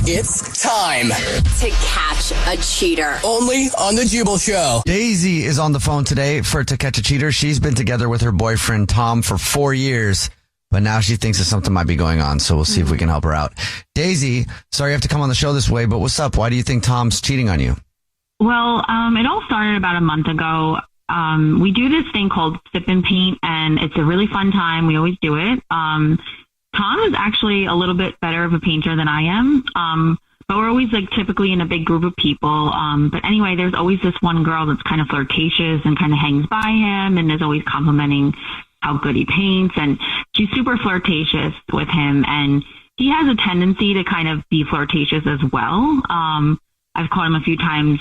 It's time to catch a cheater. only on the Jubal Show. Daisy is on the phone today for To Catch a Cheater. She's been together with her boyfriend, Tom, for 4 years, but now she thinks that something might be going on, so we'll see if we can help her out. Daisy, sorry you have to come on the show this way, but what's up? Why do you think Tom's cheating on you? Well, it all started about a month ago. We do this thing called sip and paint, and it's a really fun time. We always do it. Tom is actually a little bit better of a painter than I am. But we're always like typically in a big group of people. But anyway, there's always this one girl that's kind of flirtatious and kind of hangs by him and is always complimenting how good he paints. And she's super flirtatious with him. And he has a tendency to kind of be flirtatious as well. I've caught him a few times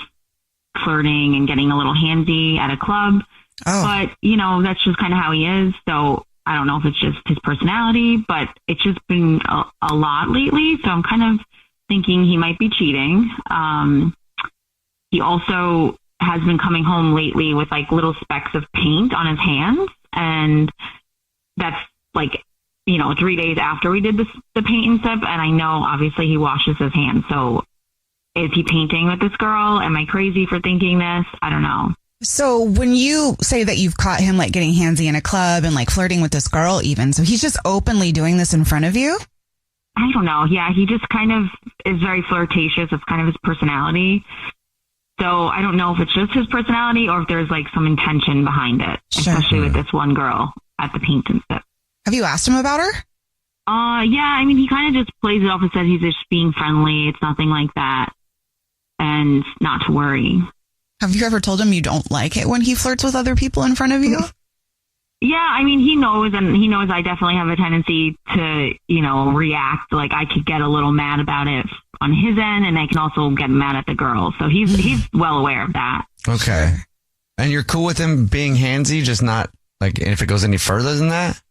flirting and getting a little handsy at a club. But, you know, that's just kind of how he is. So I don't know if it's just his personality, but it's just been a lot lately. So I'm kind of thinking he might be cheating. He also has been coming home lately with like little specks of paint on his hands. And that's like, you know, 3 days after we did the paint and sip. And I know obviously he washes his hands. So is he painting with this girl? Am I crazy for thinking this? I don't know. So when you say that you've caught him like getting handsy in a club and like flirting with this girl even, so he's just openly doing this in front of you? I don't know. Yeah, he just kind of is very flirtatious. It's kind of his personality. So I don't know if it's just his personality or if there's like some intention behind it, especially with this one girl at the paint and sip. Have you asked him about her? Yeah, I mean, he kind of just plays it off and says he's just being friendly. It's nothing like that. And not to worry. Have you ever told him you don't like it when he flirts with other people in front of you? Yeah, I mean, he knows, and he knows I definitely have a tendency to, you know, react. Like I could get a little mad about it on his end, and I can also get mad at the girl. So he's well aware of that. Okay. And you're cool with him being handsy, just not like if it goes any further than that?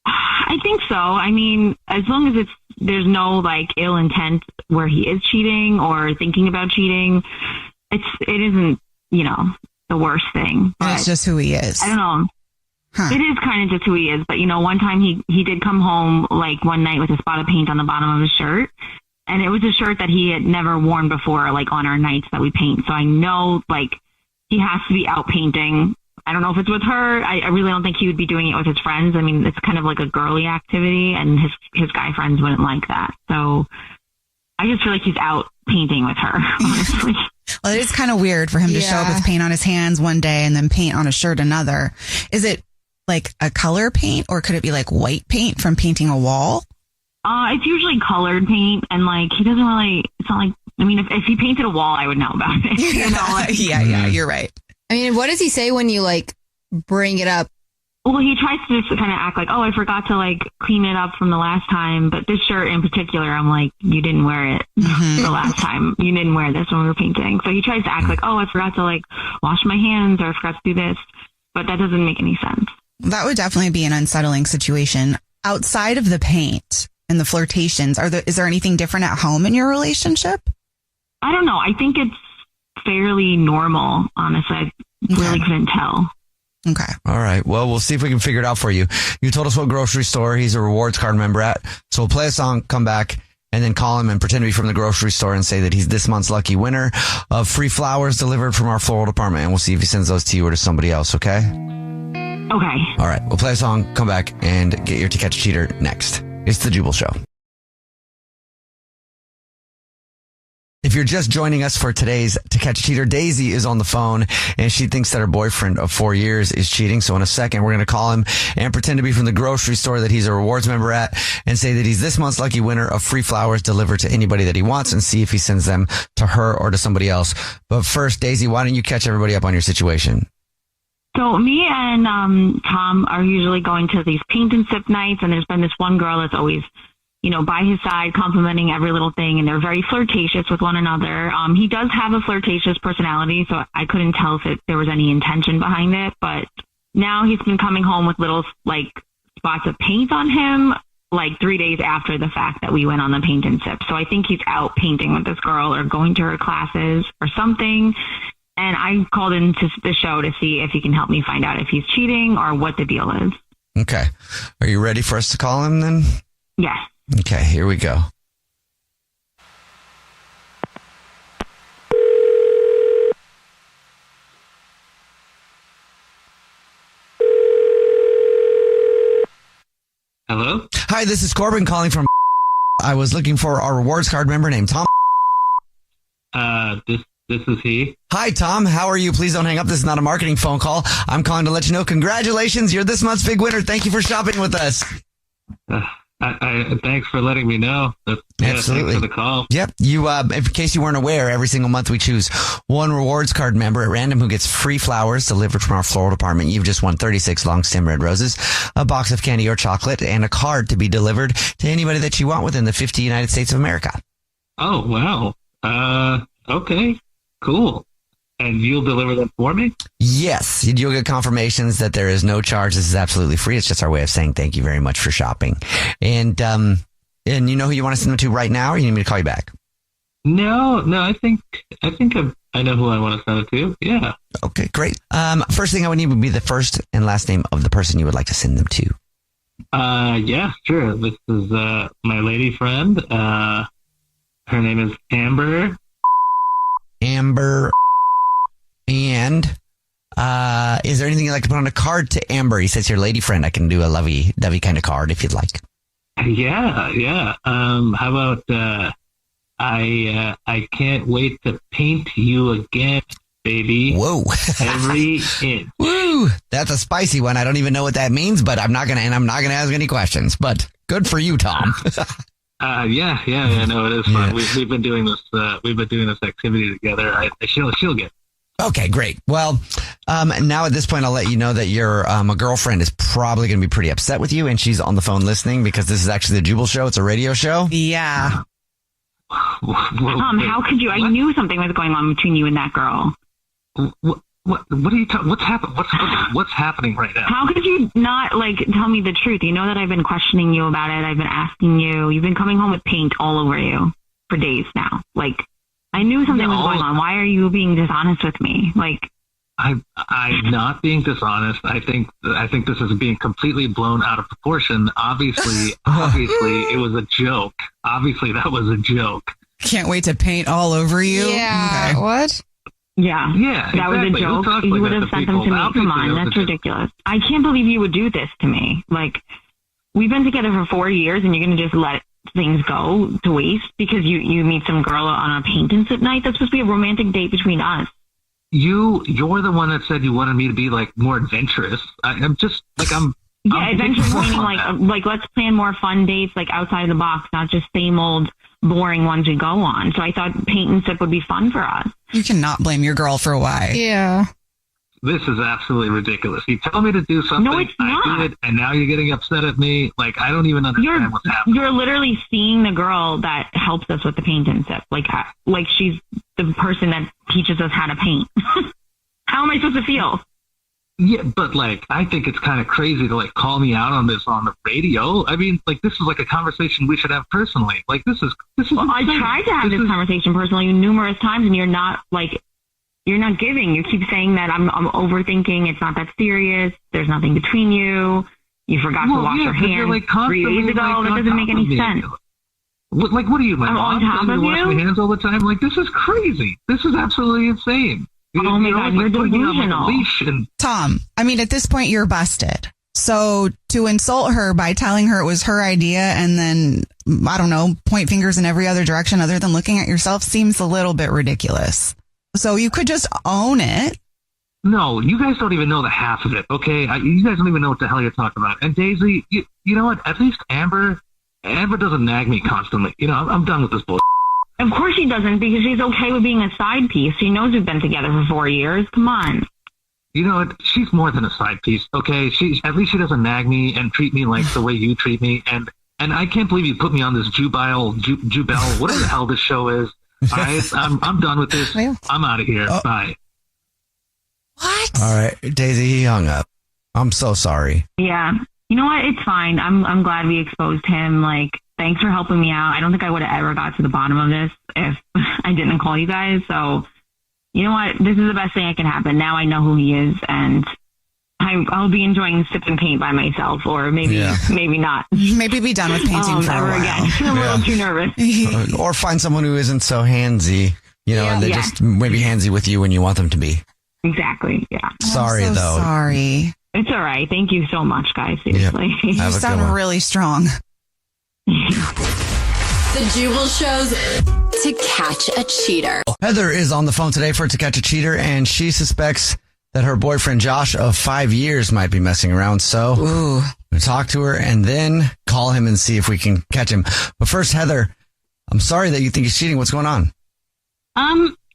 I think so. I mean, as long as there's no like ill intent where he is cheating or thinking about cheating, it isn't, you know, the worst thing. But it's just who he is. I don't know. It is kind of just who he is. But, you know, one time he did come home like one night with a spot of paint on the bottom of his shirt. And it was a shirt that he had never worn before, like on our nights that we paint. So I know like he has to be out painting. I don't know if it's with her. I really don't think he would be doing it with his friends. I mean, it's kind of like a girly activity and his guy friends wouldn't like that. So I just feel like he's out painting with her, honestly. Well, it is kind of weird for him to show up with paint on his hands one day and then paint on a shirt another. Is it like a color paint or could it be like white paint from painting a wall? It's usually colored paint and like he doesn't really, it's not like, I mean, if he painted a wall, I would know about it. You know, like, yeah, you're right. I mean, what does he say when you like bring it up? Well, he tries to just kind of act like, oh, I forgot to like clean it up from the last time. But this shirt in particular, I'm like, you didn't wear it the last time. You didn't wear this when we were painting. So he tries to act like, oh, I forgot to like wash my hands or I forgot to do this. But that doesn't make any sense. That would definitely be an unsettling situation. Outside of the paint and the flirtations, is there anything different at home in your relationship? I don't know. I think it's fairly normal, honestly. I really couldn't tell. Okay. All right. Well, we'll see if we can figure it out for you. You told us what grocery store he's a rewards card member at. So we'll play a song, come back, and then call him and pretend to be from the grocery store and say that he's this month's lucky winner of free flowers delivered from our floral department. And we'll see if he sends those to you or to somebody else, okay? Okay. All right. We'll play a song, come back, and get your To Catch a Cheater next. It's The Jubal Show. If you're just joining us for today's To Catch a Cheater, Daisy is on the phone and she thinks that her boyfriend of 4 years is cheating. So in a second, we're going to call him and pretend to be from the grocery store that he's a rewards member at and say that he's this month's lucky winner of free flowers delivered to anybody that he wants and see if he sends them to her or to somebody else. But first, Daisy, why don't you catch everybody up on your situation? So me and Tom are usually going to these paint and sip nights, and there's been this one girl that's always, you know, by his side, complimenting every little thing, and they're very flirtatious with one another. He does have a flirtatious personality, so I couldn't tell if there was any intention behind it, but now he's been coming home with little, like, spots of paint on him, like 3 days after the fact that we went on the paint and sip. So I think he's out painting with this girl or going to her classes or something. And I called into the show to see if he can help me find out if he's cheating or what the deal is. Okay. Are you ready for us to call him then? Yes. Okay, here we go. Hi, this is Corbin calling from. I was looking for our rewards card member named Tom. This is he. Hi, Tom. How are you? Please don't hang up. This is not a marketing phone call. I'm calling to let you know. Congratulations. You're this month's big winner. Thank you for shopping with us. Thanks for letting me know. Absolutely. Thanks for the call. Yep. You, in case you weren't aware, every single month we choose one rewards card member at random who gets free flowers delivered from our floral department. You've just won 36 long stem red roses, a box of candy or chocolate, and a card to be delivered to anybody that you want within the 50 United States of America. Oh, wow. Okay. Cool. And you'll deliver them for me? Yes. You'll get confirmations that there is no charge. This is absolutely free. It's just our way of saying thank you very much for shopping. And you know who you want to send them to right now, or you need me to call you back? No, I think I know who I want to send it to. Yeah. Okay, great. First thing I would need would be the first and last name of the person you would like to send them to. Yeah, sure. This is my lady friend. Her name is Amber. And is there anything you'd like to put on a card to Amber? He says your lady friend. I can do a lovey-dovey kind of card if you'd like. Yeah. How about I can't wait to paint you again, baby. Whoa. Every inch. Woo. That's a spicy one. I don't even know what that means, but I'm not gonna ask any questions. But good for you, Tom. Yeah. No, it is fun. Yeah. We've been doing this. We've been doing this activity together. She'll get. Okay, great. Well, now at this point, I'll let you know that your girlfriend is probably going to be pretty upset with you, and she's on the phone listening because this is actually the Jubal Show. It's a radio show. Yeah. Tom, how could you? I knew something was going on between you and that girl. What are you talking? What's happening? What's happening right now? How could you not tell me the truth? You know that I've been questioning you about it. I've been asking you. You've been coming home with paint all over you for days now. I knew something was going on. Why are you being dishonest with me? I'm not being dishonest. I think this is being completely blown out of proportion. Obviously, it was a joke. Obviously, that was a joke. Can't wait to paint all over you. Yeah. Okay. What? Yeah. Yeah. That was a joke. You would have sent them to me. Obviously, come on, that's ridiculous. I can't believe you would do this to me. We've been together for 4 years, and you're going to just let things go to waste because you meet some girl on a paint and sip night. That's supposed to be a romantic date between us. You're the one that said you wanted me to be more adventurous. I'm just adventurous meaning let's plan more fun dates outside of the box, not just same old boring ones we go on. So I thought paint and sip would be fun for us. You cannot blame your girl for why. Yeah. This is absolutely ridiculous. You tell me to do something, no, it's not. I do it, and now you're getting upset at me. I don't even understand what's happening. You're literally seeing the girl that helps us with the paint and sip. She's the person that teaches us how to paint. How am I supposed to feel? Yeah, but I think it's kind of crazy to call me out on this on the radio. I mean, this is a conversation we should have personally. This is. Well, I tried to have this conversation personally numerous times, and you're not You're not giving. You keep saying that I'm overthinking. It's not that serious. There's nothing between you. You forgot to wash your hands 3 days ago. That doesn't make any sense. What are you, my mom? On top of you? Wash my hands all the time? This is crazy. This is absolutely insane. Oh my God, you're delusional. Tom, I mean, at this point, you're busted. So to insult her by telling her it was her idea and then, I don't know, point fingers in every other direction other than looking at yourself seems a little bit ridiculous. So you could just own it. No, you guys don't even know the half of it, okay? You guys don't even know what the hell you're talking about. And Daisy, you know what? At least Amber doesn't nag me constantly. I'm done with this bullshit. Of course she doesn't, because she's okay with being a side piece. She knows we've been together for 4 years. Come on. You know what? She's more than a side piece, okay? At least she doesn't nag me and treat me like the way you treat me. And I can't believe you put me on this Jubal, whatever the hell this show is. All right, I'm done with this. I'm out of here. Bye. What? All right, Daisy, he hung up. I'm so sorry. Yeah. You know what? It's fine. I'm glad we exposed him. Thanks for helping me out. I don't think I would have ever got to the bottom of this if I didn't call you guys. So, you know what? This is the best thing that can happen. Now I know who he is, and I'll be enjoying sip and paint by myself, or maybe not. Maybe be done with painting for a while. Again. I'm a little too nervous. Or find someone who isn't so handsy, and they're just maybe handsy with you when you want them to be. Exactly. Yeah. Sorry, I'm so though. Sorry. It's all right. Thank you so much, guys. Seriously. Yep. You sound really strong. The Jubal Show's To Catch a Cheater. Heather is on the phone today for To Catch a Cheater, and she suspects that her boyfriend Josh of 5 years might be messing around. So we'll talk to her and then call him and see if we can catch him. But first, Heather, I'm sorry that you think he's cheating. What's going on?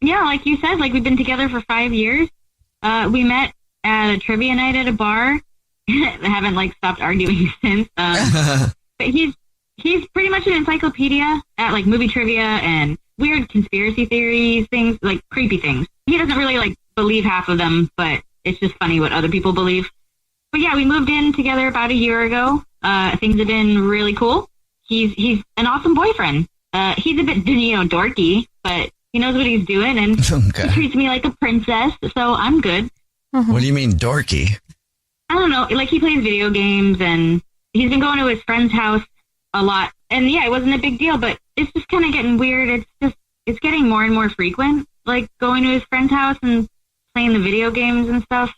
Yeah, like you said, like we've been together for 5 years. We met at a trivia night at a bar. I haven't like stopped arguing since. But he's pretty much an encyclopedia at like movie trivia and weird conspiracy theories, things like creepy things. He doesn't really like believe half of them, but it's just funny what other people believe. But yeah, we moved in together about a year ago. Things have been really cool. He's an awesome boyfriend. He's a bit, dorky, but he knows what he's doing and he treats me like a princess, so I'm good. What do you mean dorky? I don't know. Like he plays video games and he's been going to his friend's house a lot. And yeah, it wasn't a big deal, but it's just kind of getting weird. It's getting more and more frequent, like going to his friend's house and playing the video games and stuff.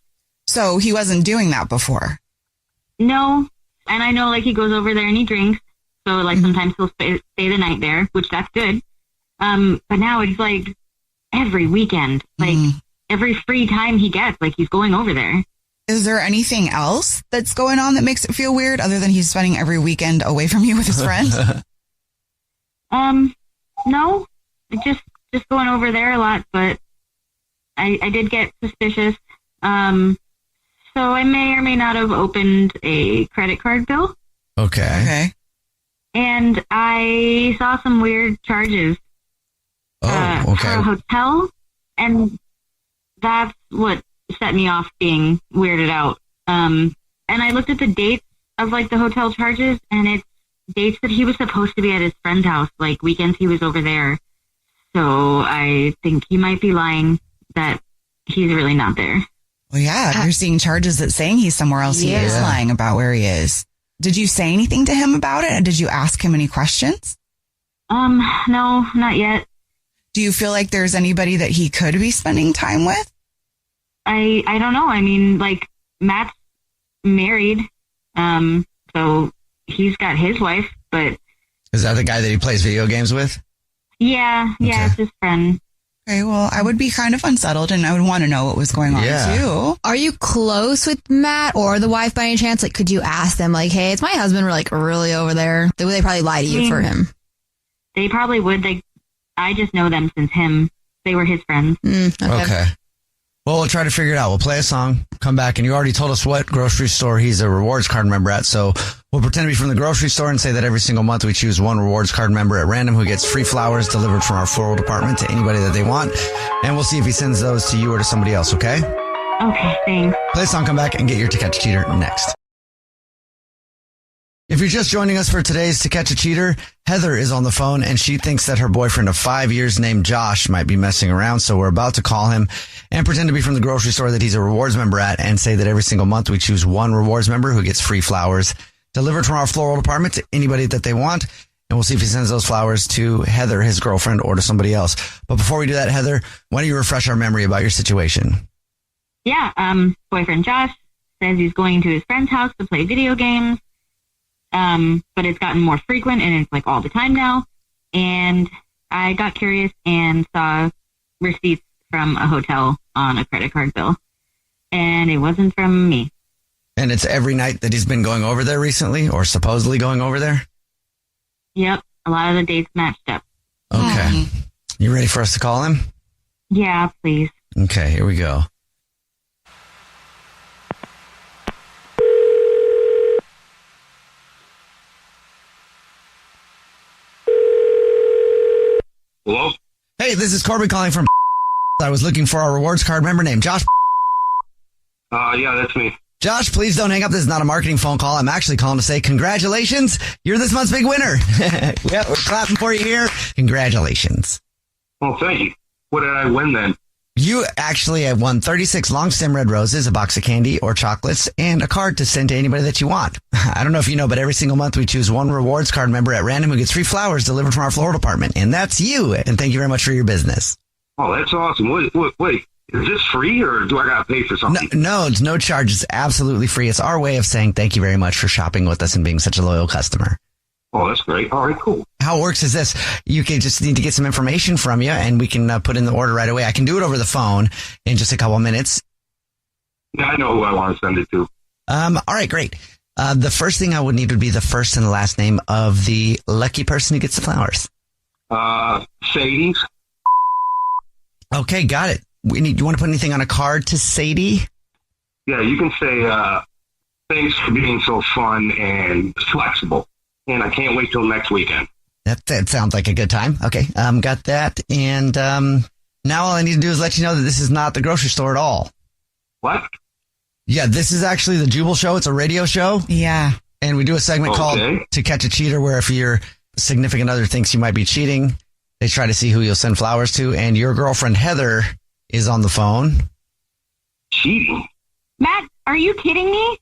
So he wasn't doing that before? No. And I know like he goes over there and he drinks. So like sometimes he'll stay the night there, which that's good. But now it's like every weekend, like every free time he gets, like he's going over there. Is there anything else that's going on that makes it feel weird other than he's spending every weekend away from you with his friend? No, just going over there a lot, but I did get suspicious. So I may or may not have opened a credit card bill. Okay. And I saw some weird charges for a hotel, and that's what set me off being weirded out. And I looked at the dates of like the hotel charges, and it's dates that he was supposed to be at his friend's house, like weekends he was over there. So I think he might be lying that he's really not there. Well, yeah, if you're seeing charges that saying he's somewhere else, he is lying about where he is. Did you say anything to him about it? And did you ask him any questions? No, not yet. Do you feel like there's anybody that he could be spending time with? I don't know. I mean, like Matt's married, so he's got his wife, but is that the guy that he plays video games with? Yeah, it's his friend. Okay, well, I would be kind of unsettled and I would want to know what was going on too. Are you close with Matt or the wife by any chance? Like, could you ask them, like, hey, it's my husband, we're like really over there? They probably lie to you for him. They probably would. I just know them since they were his friends. Okay. Well, we'll try to figure it out. We'll play a song, come back, and you already told us what grocery store he's a rewards card member at. So we'll pretend to be from the grocery store and say that every single month we choose one rewards card member at random who gets free flowers delivered from our floral department to anybody that they want. And we'll see if he sends those to you or to somebody else, okay? Okay, thanks. Play a song, come back, and get your To Catch a Cheater next. If you're just joining us for today's To Catch a Cheater, Heather is on the phone and she thinks that her boyfriend of 5 years named Josh might be messing around. So we're about to call him and pretend to be from the grocery store that he's a rewards member at and say that every single month we choose one rewards member who gets free flowers delivered from our floral department to anybody that they want. And we'll see if he sends those flowers to Heather, his girlfriend, or to somebody else. But before we do that, Heather, why don't you refresh our memory about your situation? Yeah, boyfriend Josh says he's going to his friend's house to play video games. But it's gotten more frequent and it's like all the time now. And I got curious and saw receipts from a hotel on a credit card bill. And it wasn't from me. And it's every night that he's been going over there recently or supposedly going over there? Yep. A lot of the dates matched up. Okay. You ready for us to call him? Yeah, please. Okay, here we go. Hello? Hey, this is Corbin calling from I was looking for our rewards card member named Josh. Yeah, that's me. Josh, please don't hang up. This is not a marketing phone call. I'm actually calling to say congratulations. You're this month's big winner. Yeah, we're clapping for you here. Congratulations. Oh, thank you. What did I win then? You actually have won 36 long stem red roses, a box of candy or chocolates, and a card to send to anybody that you want. I don't know if you know, but every single month we choose one rewards card member at random who gets free flowers delivered from our floral department. And that's you. And thank you very much for your business. Oh, that's awesome. Wait. Is this free or do I got to pay for something? No, it's no charge. It's absolutely free. It's our way of saying thank you very much for shopping with us and being such a loyal customer. Oh, that's great. All right, cool. How it works is this. You can just need to get some information from you, and we can put in the order right away. I can do it over the phone in just a couple of minutes. Yeah, I know who I want to send it to. All right, great. The first thing I would need would be the first and the last name of the lucky person who gets the flowers. Sadie's. Okay, got it. You want to put anything on a card to Sadie? Yeah, you can say, thanks for being so fun and flexible. And I can't wait till next weekend. That sounds like a good time. Okay, got that. And now all I need to do is let you know that this is not the grocery store at all. What? Yeah, this is actually the Jubal Show. It's a radio show. Yeah. And we do a segment called To Catch a Cheater, where if your significant other thinks you might be cheating, they try to see who you'll send flowers to. And your girlfriend, Heather, is on the phone. Cheating? Matt, are you kidding me?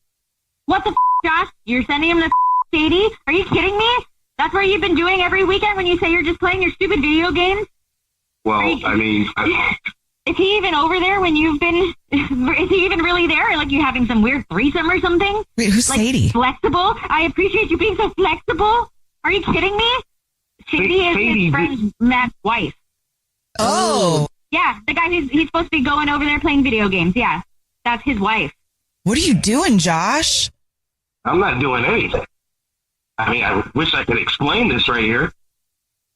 What the Josh? You're sending him to Sadie? Are you kidding me? That's what you've been doing every weekend when you say you're just playing your stupid video games? Well, I mean... Is he even over there when you've been... Is he even really there? Or like you having some weird threesome or something? Wait, who's like Sadie? Flexible? I appreciate you being so flexible. Are you kidding me? Sadie is his friend Matt's wife. Oh. Yeah, the guy he's supposed to be going over there playing video games. Yeah, that's his wife. What are you doing, Josh? I'm not doing anything. I mean, I wish I could explain this right here.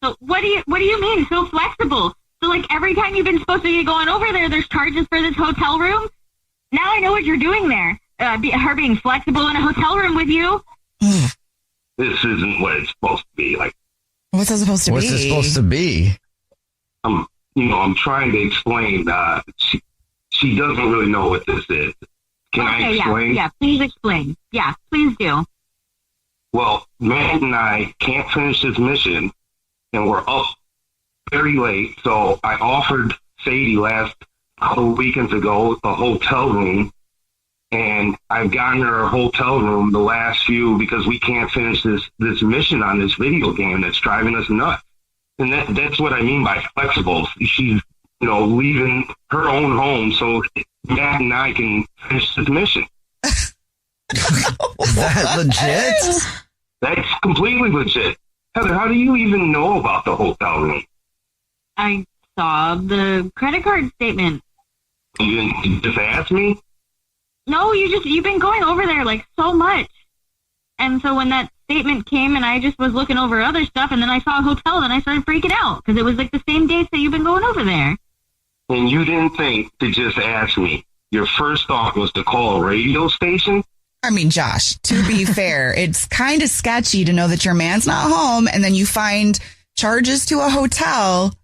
So what do you mean so flexible? So like every time you've been supposed to be going over there, there's charges for this hotel room? Now I know what you're doing there. Her being flexible in a hotel room with you. This isn't what it's supposed to be. Like, What's that supposed to be? What's this supposed to be? I'm trying to explain. She doesn't really know what this is. Can I explain? Yeah, please explain. Yeah, please do. Well, Matt and I can't finish this mission, and we're up very late. So I offered Sadie last couple weekends ago a hotel room, and I've gotten her a hotel room the last few because we can't finish this mission on this video game that's driving us nuts. And that's what I mean by flexible. She's, leaving her own home so Matt and I can finish this mission. Is that legit? That's completely legit. Heather, how do you even know about the hotel room? I saw the credit card statement. You just asked me? No, you've been going over there like so much. And so when that statement came and I just was looking over other stuff and then I saw a hotel and I started freaking out because it was like the same dates that you've been going over there. And you didn't think to just ask me. Your first thought was to call a radio station? I mean, Josh, to be fair, it's kind of sketchy to know that your man's not home and then you find charges to a hotel.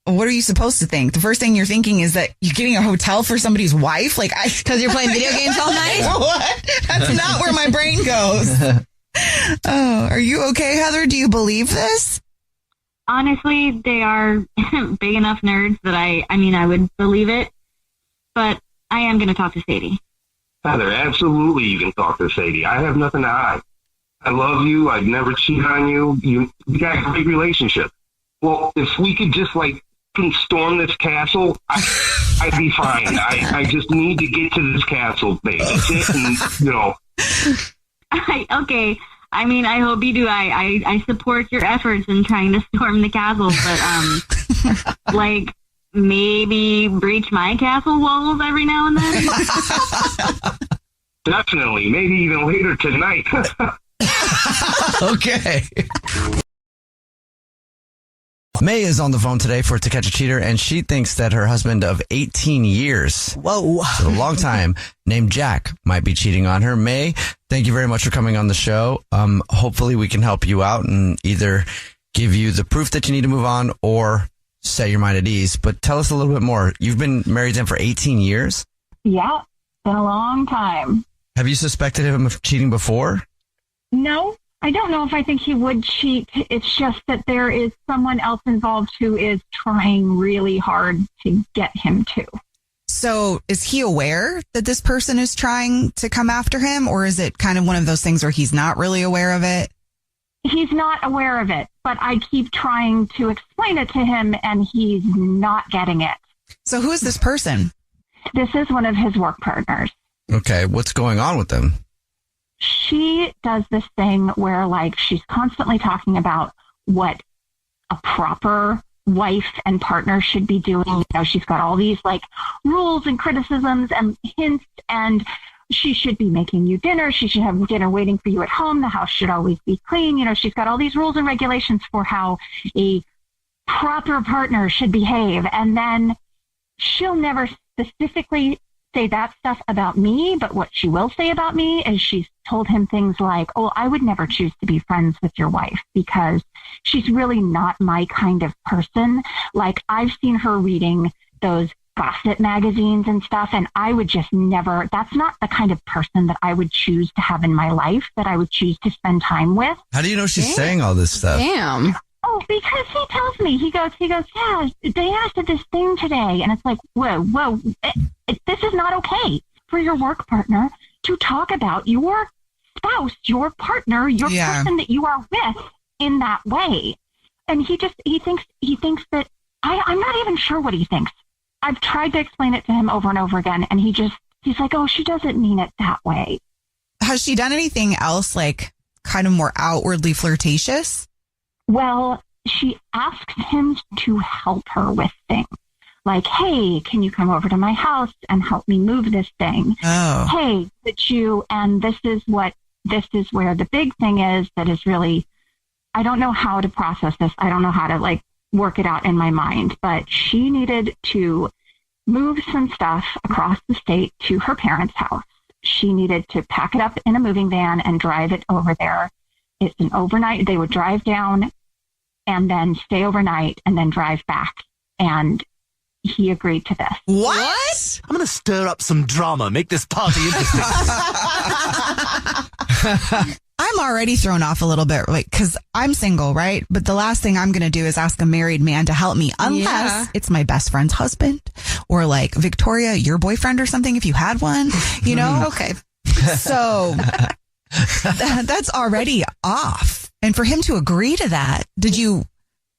What are you supposed to think? The first thing you're thinking is that you're getting a hotel for somebody's wife? Like, because you're playing video games all night? What? That's not where my brain goes. Oh, are you okay, Heather? Do you believe this? Honestly, they are big enough nerds that I would believe it. But I am going to talk to Sadie. Heather, absolutely you can talk to Sadie. I have nothing to hide. I love you. I'd never cheat on you. We got a great relationship. Well, if we could just storm this castle, I'd be fine. I just need to get to this castle, babe. That's it. And, okay. I mean, I hope you do. I support your efforts in trying to storm the castle, but maybe breach my castle walls every now and then. Definitely. Maybe even later tonight. Okay. May is on the phone today for To Catch a Cheater, and she thinks that her husband of 18 years, whoa, so a long time, named Jack, might be cheating on her. May, thank you very much for coming on the show. Hopefully we can help you out and either give you the proof that you need to move on or set your mind at ease. But tell us a little bit more. You've been married to him for 18 years? Yeah, been a long time. Have you suspected him of cheating before? No. I don't know if I think he would cheat. It's just that there is someone else involved who is trying really hard to get him to. So is he aware that this person is trying to come after him, or is it kind of one of those things where he's not really aware of it? He's not aware of it, but I keep trying to explain it to him and he's not getting it. So who is this person? This is one of his work partners. Okay. What's going on with them? she does this thing where like she's constantly talking about what a proper wife and partner should be doing. You know, she's got all these like rules and criticisms and hints, and she should be making you dinner. She should have dinner waiting for you at home. The house should always be clean. You know, she's got all these rules and regulations for how a proper partner should behave. And then she'll never specifically say that stuff about me, but what she will say about me is she's told him things like, oh, I would never choose to be friends with your wife because she's really not my kind of person. Like, I've seen her reading those gossip magazines and stuff, and I would just never, that's not the kind of person that I would choose to have in my life, that I would choose to spend time with. How do you know she's saying all this stuff? Damn. Oh, because he tells me, he goes, yeah, Diana said this thing today. And it's like, whoa, this is not okay for your work partner to talk about your spouse, your partner, your person that you are with in that way. And he thinks that I'm not even sure what he thinks. I've tried to explain it to him over and over again. And he's like, oh, she doesn't mean it that way. Has she done anything else like kind of more outwardly flirtatious? Well, she asks him to help her with things. Like, hey, can you come over to my house and help me move this thing? Oh. Hey, and this is where the big thing is that is really, I don't know how to process this. I don't know how to like work it out in my mind, but she needed to move some stuff across the state to her parents' house. She needed to pack it up in a moving van and drive it over there. It's an overnight. They would drive down and then stay overnight and then drive back. And he agreed to this. What? I'm going to stir up some drama, make this party interesting. I'm already thrown off a little bit, like, because I'm single, right? But the last thing I'm going to do is ask a married man to help me, unless it's my best friend's husband or like Victoria, your boyfriend or something, if you had one, you know? Okay. So that's already off. And for him to agree to that, did you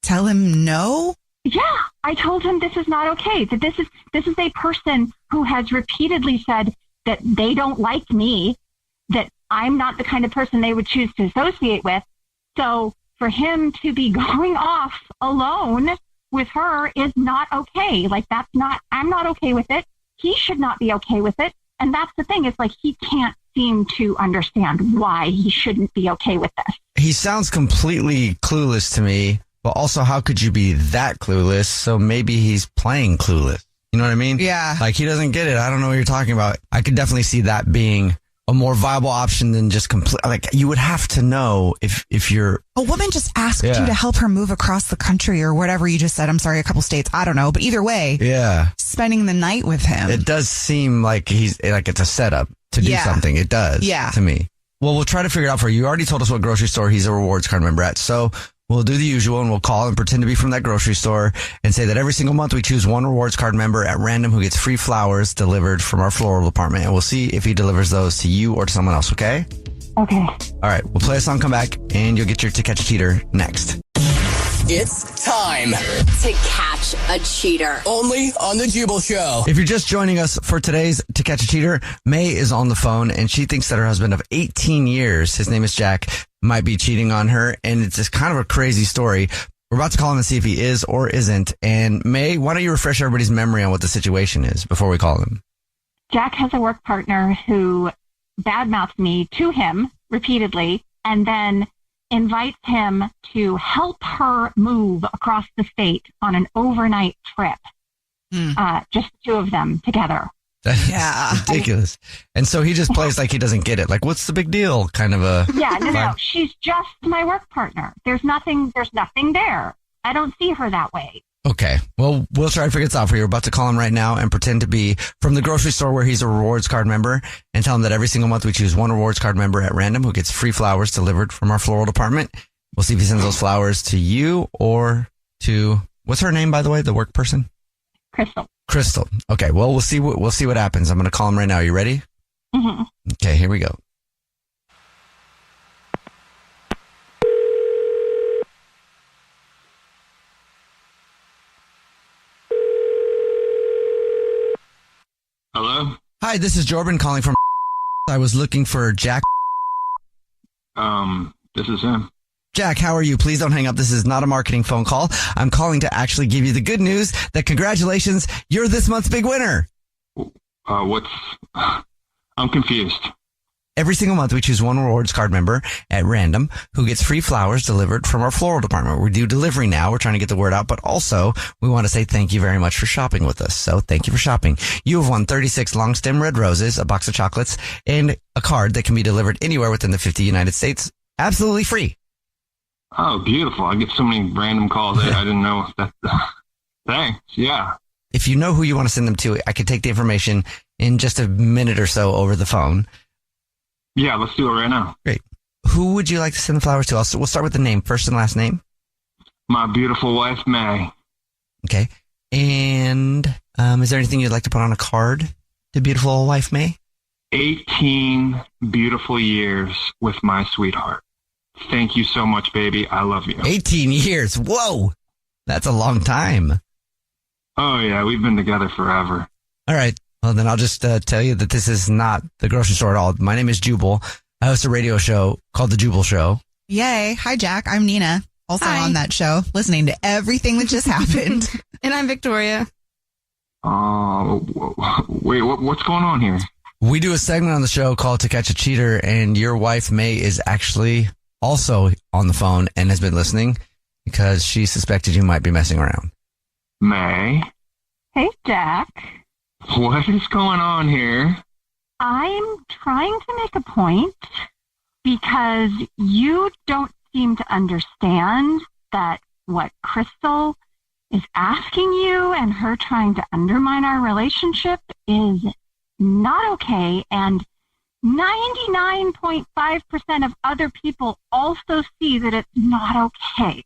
tell him no? Yeah, I told him this is not okay. That this is a person who has repeatedly said that they don't like me, that I'm not the kind of person they would choose to associate with. So for him to be going off alone with her is not okay. Like, I'm not okay with it. He should not be okay with it. And that's the thing. It's like he can't seem to understand why he shouldn't be okay with this. He sounds completely clueless to me, but also how could you be that clueless? So maybe he's playing clueless. You know what I mean? Yeah. Like, he doesn't get it. I don't know what you're talking about. I could definitely see that being a more viable option than just complete. Like, you would have to know if you're a woman just asked you to help her move across the country or whatever you just said. I'm sorry, a couple states. I don't know. But either way, spending the night with him. It does seem like it's a setup to do something. It does to me. Well, we'll try to figure it out for you. You already told us what grocery store he's a rewards card member at. So we'll do the usual and we'll call and pretend to be from that grocery store and say that every single month we choose one rewards card member at random who gets free flowers delivered from our floral department. And we'll see if he delivers those to you or to someone else. Okay? Okay. All right. We'll play a song, come back, and you'll get your To Catch a Cheater next. It's time to catch a cheater. only on the Jubal Show. If you're just joining us for today's To Catch a Cheater, May is on the phone and she thinks that her husband of 18 years, his name is Jack, might be cheating on her. And it's just kind of a crazy story. We're about to call him and see if he is or isn't. And May, why don't you refresh everybody's memory on what the situation is before we call him? Jack has a work partner who badmouthed me to him repeatedly and then invites him to help her move across the state on an overnight trip. Just the two of them together. That's ridiculous. And so he just plays like he doesn't get it. Like, what's the big deal? Kind of a... Yeah, no. She's just my work partner. There's nothing there. I don't see her that way. Okay. Well, we'll try to figure this out for you. We're about to call him right now and pretend to be from the grocery store where he's a rewards card member and tell him that every single month we choose one rewards card member at random who gets free flowers delivered from our floral department. We'll see if he sends those flowers to you or to, what's her name, by the way, the work person? Crystal. Okay. Well, we'll see what happens. I'm going to call him right now. You ready? Mm-hmm. Okay. Here we go. Hello? Hi, this is Jordan calling from. I was looking for Jack. This is him. Jack, how are you? Please don't hang up. This is not a marketing phone call. I'm calling to actually give you the good news that congratulations, you're this month's big winner. I'm confused. Every single month, we choose one rewards card member at random who gets free flowers delivered from our floral department. We do delivery now. We're trying to get the word out, but also we want to say thank you very much for shopping with us. So thank you for shopping. You have won 36 long stem red roses, a box of chocolates, and a card that can be delivered anywhere within the 50 United States. Absolutely free. Oh, beautiful. I get so many random calls. I didn't know that. Thanks. Yeah. If you know who you want to send them to, I could take the information in just a minute or so over the phone. Yeah, let's do it right now. Great. Who would you like to send the flowers to? We'll start with the name, first and last name. My beautiful wife, May. Okay. And is there anything you'd like to put on a card to beautiful wife, May? 18 beautiful years with my sweetheart. Thank you so much, baby. I love you. 18 years. Whoa. That's a long time. Oh, yeah. We've been together forever. All right. Well, then I'll just tell you that this is not the grocery store at all. My name is Jubal. I host a radio show called The Jubal Show. Yay. Hi, Jack. I'm Nina. Also on that show, listening to everything that just happened. And I'm Victoria. Wait, what's going on here? We do a segment on the show called To Catch a Cheater, and your wife, May, is actually also on the phone and has been listening because she suspected you might be messing around. May? Hey, Jack. What is going on here? I'm trying to make a point because you don't seem to understand that what Crystal is asking you and her trying to undermine our relationship is not okay. And 99.5% of other people also see that it's not okay.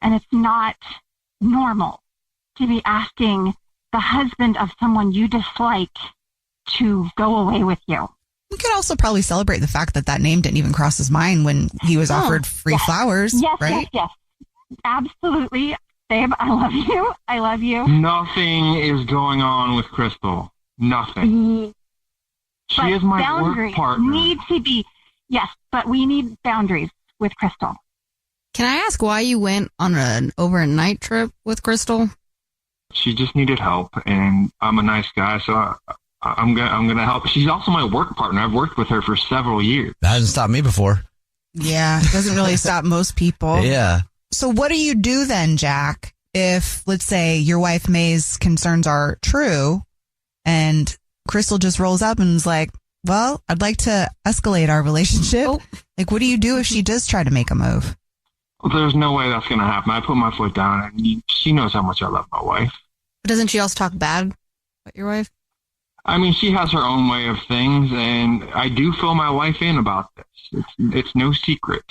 And it's not normal to be asking the husband of someone you dislike to go away with you. We could also probably celebrate the fact that that name didn't even cross his mind when he was offered free flowers, right? Yes. Absolutely. Babe, I love you. I love you. Nothing is going on with Crystal. Nothing. She is my work partner. Need to be, yes, but we need boundaries with Crystal. Can I ask why you went on an overnight trip with Crystal? She just needed help, and I'm a nice guy, so I'm gonna help. She's also my work partner. I've worked with her for several years. That hasn't stopped me before. Yeah, it doesn't really stop most people. Yeah. So what do you do then, Jack, if, let's say, your wife May's concerns are true and Crystal just rolls up and is like, well, I'd like to escalate our relationship. Like, what do you do if she does try to make a move? There's no way that's going to happen. I put my foot down, and she knows how much I love my wife. But doesn't she also talk bad about your wife? I mean, she has her own way of things, and I do fill my wife in about this. It's no secret.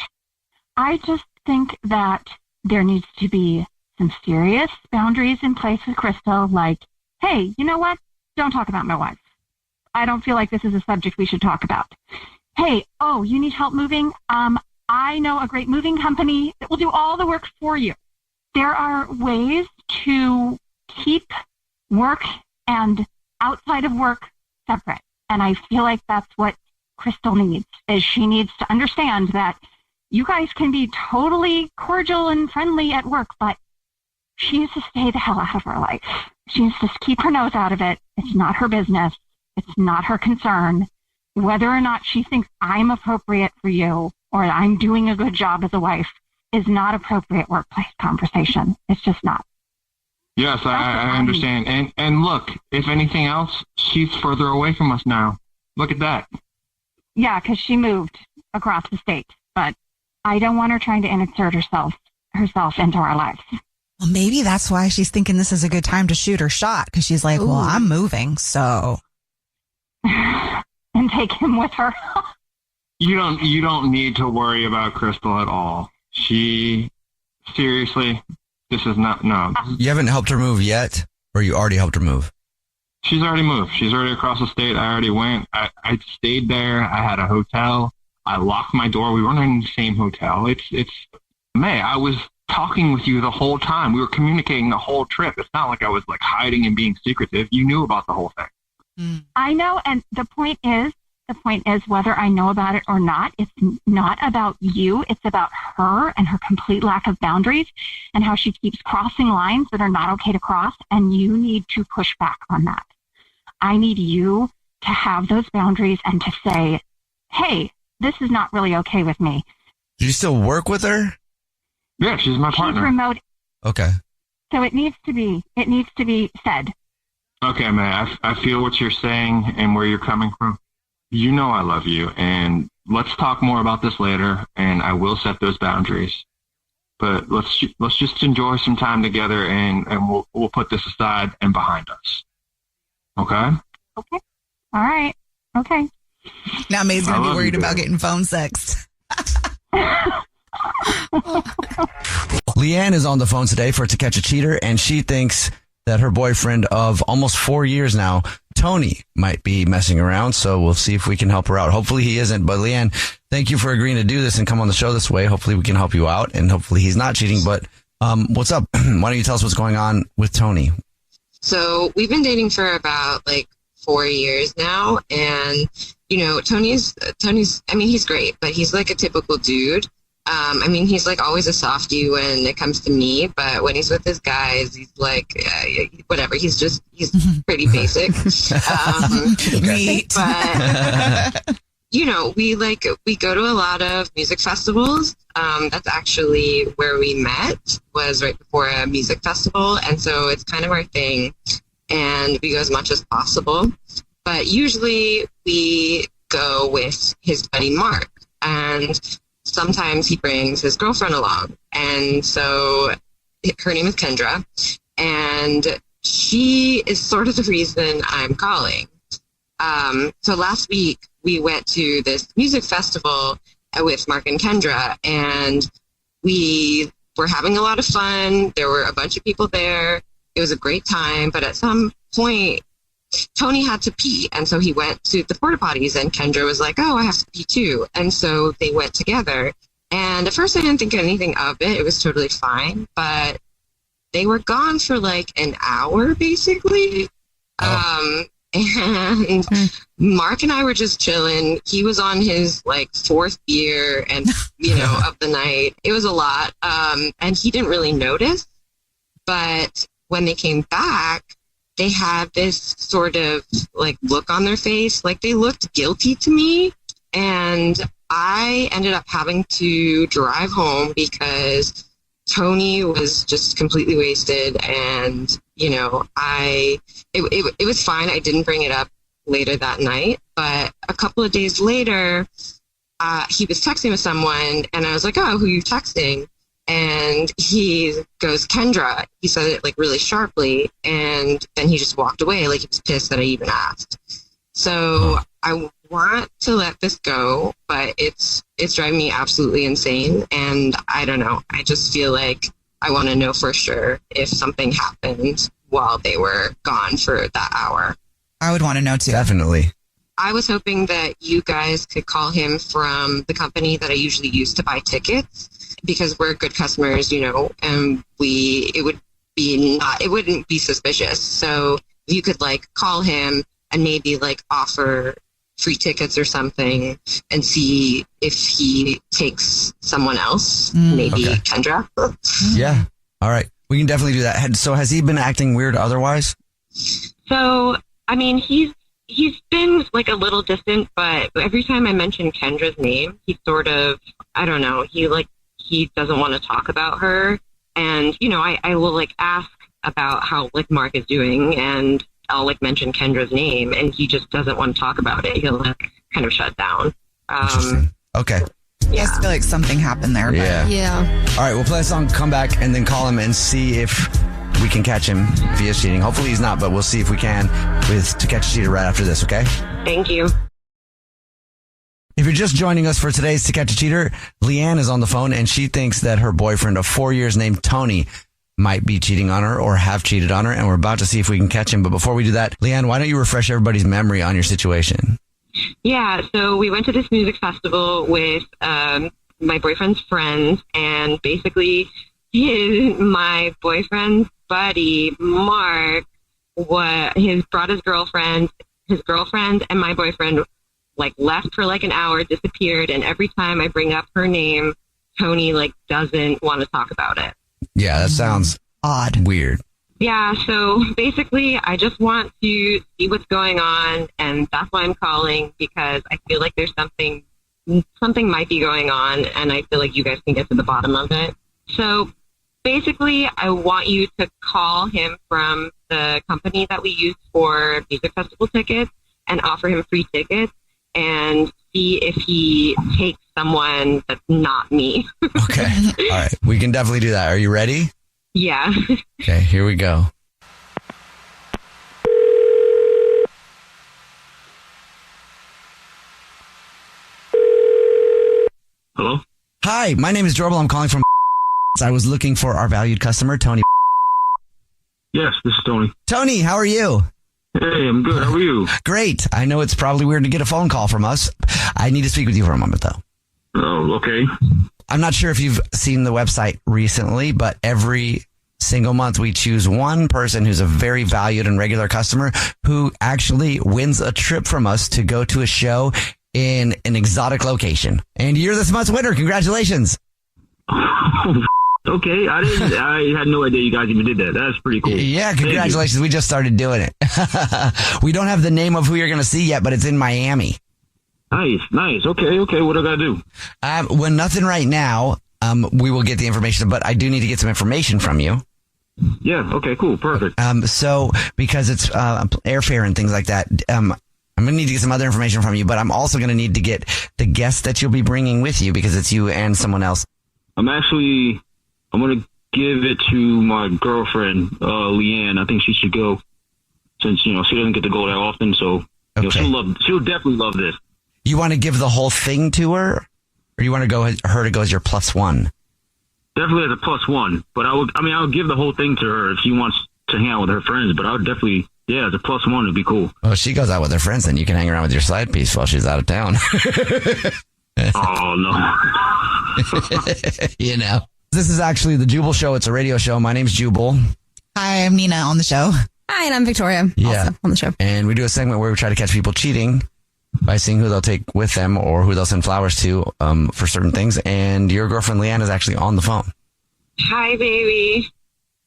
I just think that there needs to be some serious boundaries in place with Crystal, like, hey, you know what? Don't talk about my wife. I don't feel like this is a subject we should talk about. Hey, you need help moving? I know a great moving company that will do all the work for you. There are ways to keep work and outside of work separate. And I feel like that's what Crystal needs, is she needs to understand that you guys can be totally cordial and friendly at work, but she needs to stay the hell out of her life. She needs to keep her nose out of it. It's not her business. It's not her concern. Whether or not she thinks I'm appropriate for you or I'm doing a good job as a wife is not appropriate workplace conversation. It's just not. Yes, I understand. And look, if anything else, she's further away from us now. Look at that. Yeah, because she moved across the state. But I don't want her trying to insert herself into our lives. Well, maybe that's why she's thinking this is a good time to shoot her shot, because she's like, well, I'm moving, so. And take him with her. You don't need to worry about Crystal at all. Seriously, this is not, no. You haven't helped her move yet, or you already helped her move? She's already moved. She's already across the state. I already went. I stayed there. I had a hotel. I locked my door. We weren't in the same hotel. May, I was talking with you the whole time. We were communicating the whole trip. It's not like I was like hiding and being secretive. You knew about the whole thing. I know. And the point is The point is, whether I know about it or not, it's not about you. It's about her and her complete lack of boundaries and how she keeps crossing lines that are not okay to cross. And you need to push back on that. I need you to have those boundaries and to say, hey, this is not really okay with me. Do you still work with her? Yeah, she's my partner. She's remote. Okay. So it needs to be said. Okay, man, I feel what you're saying and where you're coming from. You know I love you, and let's talk more about this later, and I will set those boundaries. But let's just enjoy some time together, and we'll put this aside and behind us. Okay? Okay. All right. Okay. Now May's going to be worried you, about babe. getting phone sex. Leanne is on the phone today for To Catch a Cheater, and she thinks that her boyfriend of almost 4 years now, Tony, might be messing around. So we'll see if we can help her out. Hopefully he isn't. But Leanne, thank you for agreeing to do this and come on the show this way. Hopefully we can help you out, and hopefully he's not cheating. But what's up? Why don't you tell us what's going on with Tony? So we've been dating for about 4 years now. And, Tony's, I mean, he's great, but he's like a typical dude. I mean, he's always a softie when it comes to me, but when he's with his guys, he's whatever. He's pretty basic. Neat. But, we go to a lot of music festivals. That's actually where we met, was right before a music festival. And so it's kind of our thing. And we go as much as possible. But usually we go with his buddy Mark. And sometimes he brings his girlfriend along. And so her name is Kendra. And she is sort of the reason I'm calling. So last week we went to this music festival with Mark and Kendra. And we were having a lot of fun. There were a bunch of people there. It was a great time. But at some point, Tony had to pee, and so he went to the porta potties, and Kendra was like, oh, I have to pee too. And so they went together. And at first I didn't think anything of it. It was totally fine. But they were gone for an hour, basically. Oh. And Mark and I were just chilling. He was on his fourth beer and, of the night. It was a lot. And he didn't really notice. But when they came back, they had this sort of look on their face. They looked guilty to me. And I ended up having to drive home because Tony was just completely wasted. And, it was fine. I didn't bring it up later that night. But a couple of days later, he was texting with someone. And I was like, oh, who are you texting? And he goes, Kendra. He said it really sharply, and then he just walked away. He was pissed that I even asked. So I want to let this go, but it's driving me absolutely insane. And I don't know. I just feel like I want to know for sure if something happened while they were gone for that hour. I would want to know too. Definitely. I was hoping that you guys could call him from the company that I usually use to buy tickets, because we're good customers, and it wouldn't be suspicious. So if you could call him and maybe offer free tickets or something and see if he takes someone else, maybe okay. Kendra. Yeah. All right. We can definitely do that. So has he been acting weird otherwise? So, I mean, he's been a little distant, but every time I mention Kendra's name, he sort of, I don't know, he doesn't want to talk about her. And, I will ask about how Mark is doing, and I'll mention Kendra's name, and he just doesn't want to talk about it. He'll kind of shut down. Okay. Yeah. I feel like something happened there. But. Yeah. All right. We'll play a song, come back, and then call him and see if we can catch him if he is cheating. Hopefully he's not, but we'll see if we can with To Catch a Cheater right after this, okay? Thank you. If you're just joining us for today's To Catch a Cheater, Leanne is on the phone, and she thinks that her boyfriend of 4 years named Tony might be cheating on her or have cheated on her, and we're about to see if we can catch him. But before we do that, Leanne, why don't you refresh everybody's memory on your situation? Yeah, so we went to this music festival with my boyfriend's friends, and basically my boyfriend's buddy, Mark, brought his girlfriend, and my boyfriend like left for like an hour, disappeared, and every time I bring up her name, Tony like doesn't want to talk about it. Yeah, that sounds odd. Weird. Yeah, so basically I just want to see what's going on, and that's why I'm calling, because I feel like there's something might be going on, and I feel like you guys can get to the bottom of it. So basically I want you to call him from the company that we use for music festival tickets and offer him free tickets and see if he takes someone that's not me. Okay. All right. We can definitely do that. Are you ready? Yeah. Okay, here we go. Hello? Hi, my name is Jubal. I'm calling from I was looking for our valued customer, Tony. Yes, this is Tony. Tony, how are you? Hey, I'm good. How are you? Great. I know it's probably weird to get a phone call from us. I need to speak with you for a moment, though. Oh, okay. I'm not sure if you've seen the website recently, but every single month we choose one person who's a very valued and regular customer who actually wins a trip from us to go to a show in an exotic location. And you're this month's winner. Congratulations. Okay, I had no idea you guys even did that. That's pretty cool. Yeah, congratulations. We just started doing it. We don't have the name of who you're going to see yet, but it's in Miami. Nice. Okay. What do I got to do? Well, nothing right now. We will get the information, but I do need to get some information from you. Yeah, okay, cool, perfect. So, because it's airfare and things like that, I'm going to need to get some other information from you, but I'm also going to need to get the guests that you'll be bringing with you because it's you and someone else. I'm going to give it to my girlfriend, Leanne. I think she should go since, she doesn't get to go that often. So she'll definitely love this. You want to give the whole thing to her or you want her to go as your plus one? Definitely as a plus one, but I would give the whole thing to her if she wants to hang out with her friends, but I would definitely, as a plus one, it'd be cool. Well, if she goes out with her friends, then you can hang around with your side piece while she's out of town. Oh, no. This is actually the Jubal Show. It's a radio show. My name's Jubal. Hi, I'm Nina on the show. Hi, and I'm Victoria. Also on the show. And we do a segment where we try to catch people cheating by seeing who they'll take with them or who they'll send flowers to for certain things. And your girlfriend, Leanne, is actually on the phone. Hi, baby. I feel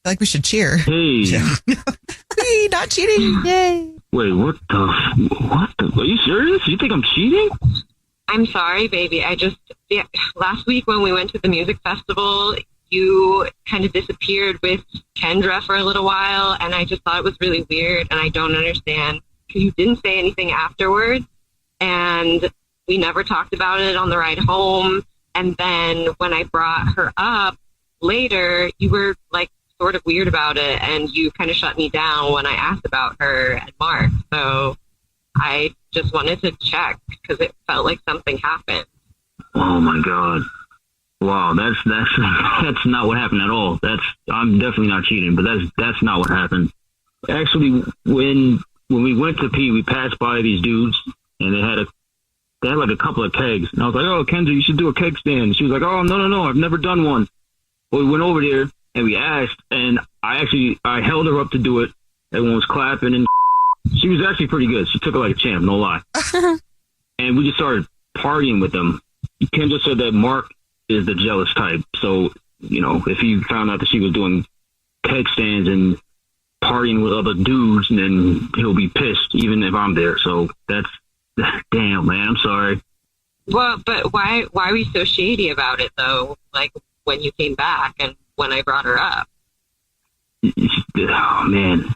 like we should cheer. Hey. Hey, not cheating. Yay. Wait, what the? Are you serious? You think I'm cheating? I'm sorry, baby. Last week when we went to the music festival, you kind of disappeared with Kendra for a little while, and I just thought it was really weird, and I don't understand because you didn't say anything afterwards, and we never talked about it on the ride home, and then when I brought her up later, you were like sort of weird about it, and you kind of shut me down when I asked about her and Mark, so I just wanted to check because it felt like something happened. Oh my God. Wow, that's not what happened at all. I'm definitely not cheating, but that's not what happened. Actually, when we went to pee, we passed by these dudes and they had like a couple of kegs. And I was like, "Oh, Kendra, you should do a keg stand." She was like, "Oh, no, I've never done one." Well, we went over there and we asked, and I held her up to do it. Everyone was clapping and she was actually pretty good. She took it like a champ, no lie. And we just started partying with them. Kendra said that Mark is the jealous type. So, if he found out that she was doing keg stands and partying with other dudes, then he'll be pissed, even if I'm there. So damn, man, I'm sorry. Well, but why are we so shady about it, though? Like, when you came back and when I brought her up? Oh man,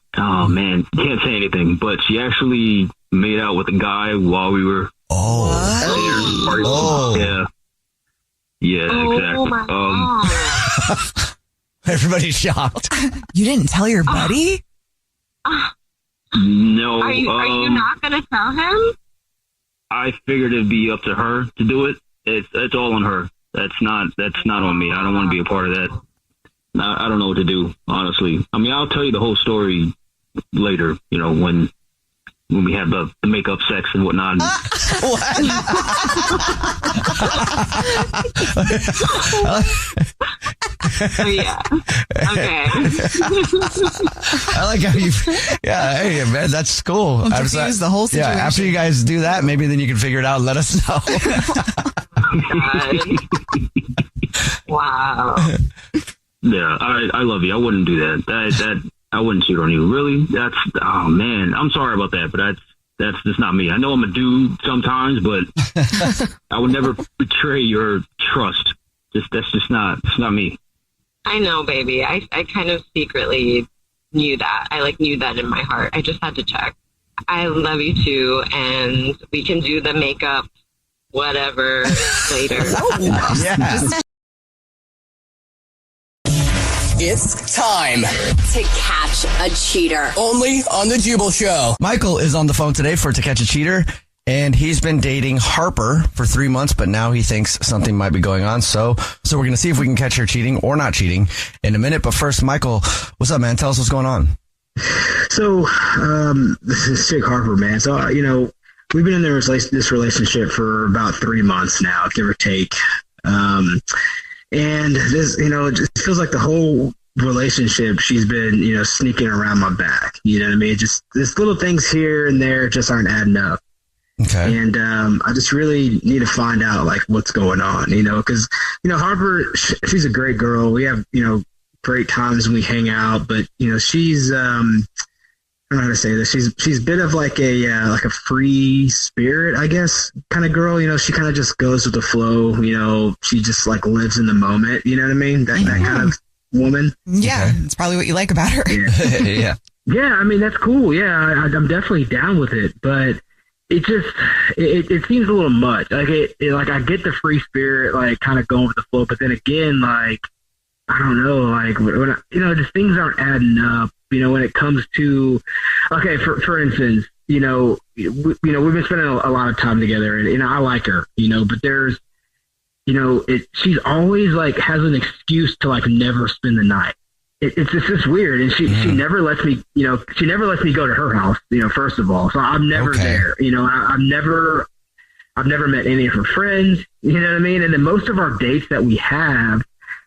can't say anything, but she actually made out with a guy while we were exactly. My God. Everybody's shocked. You didn't tell your buddy? No. Are you not going to tell him? I figured it'd be up to her to do it. It's all on her. That's not on me. I don't want to be a part of that. I don't know what to do, honestly. I mean, I'll tell you the whole story later, when when we had the makeup sex and whatnot. Oh, yeah. Okay. I like how you. Yeah, hey man, that's cool. I'm confused the whole situation. Yeah, after you guys do that, maybe then you can figure it out and let us know. Wow. Yeah, I love you. I wouldn't do that. That I wouldn't cheat on you. Really? Oh man, I'm sorry about that, but that's just not me. I know I'm a dude sometimes, but I would never betray your trust. That's just not me. I know, baby. I kind of secretly knew that. I knew that in my heart. I just had to check. I love you too, and we can do the makeup, whatever, later. Yeah. It's time to catch a cheater. only on the Jubal Show. Michael is on the phone today for To Catch a Cheater, and he's been dating Harper for 3 months, but now he thinks something might be going on. So we're going to see if we can catch her cheating or not cheating in a minute. But first, Michael, what's up, man? Tell us what's going on. So, this is Chick Harper, man. So, we've been in this relationship for about 3 months now, give or take. And this, it just feels like the whole relationship, she's been, sneaking around my back. You know what I mean? Just these little things here and there just aren't adding up. Okay. And I just really need to find out, what's going on, because, Harper, she's a great girl. We have, great times when we hang out, but, she's, I don't know how to say this. She's a bit of a free spirit, I guess, kind of girl. She kind of just goes with the flow. She just lives in the moment. You know what I mean? That kind of woman. Yeah, it's probably what you like about her. Yeah. Yeah. Yeah, I mean, that's cool. Yeah, I'm definitely down with it, but it just it seems a little much. I get the free spirit, kind of going with the flow, but then again, I don't know, when just things aren't adding up. When it comes to, okay, for instance, we've been spending a lot of time together, and I like her, but there's, she's always has an excuse to never spend the night. It's just weird, and she never lets me, she never lets me go to her house, first of all, so I'm never there. I've never met any of her friends, you know what I mean, and then most of our dates that we have.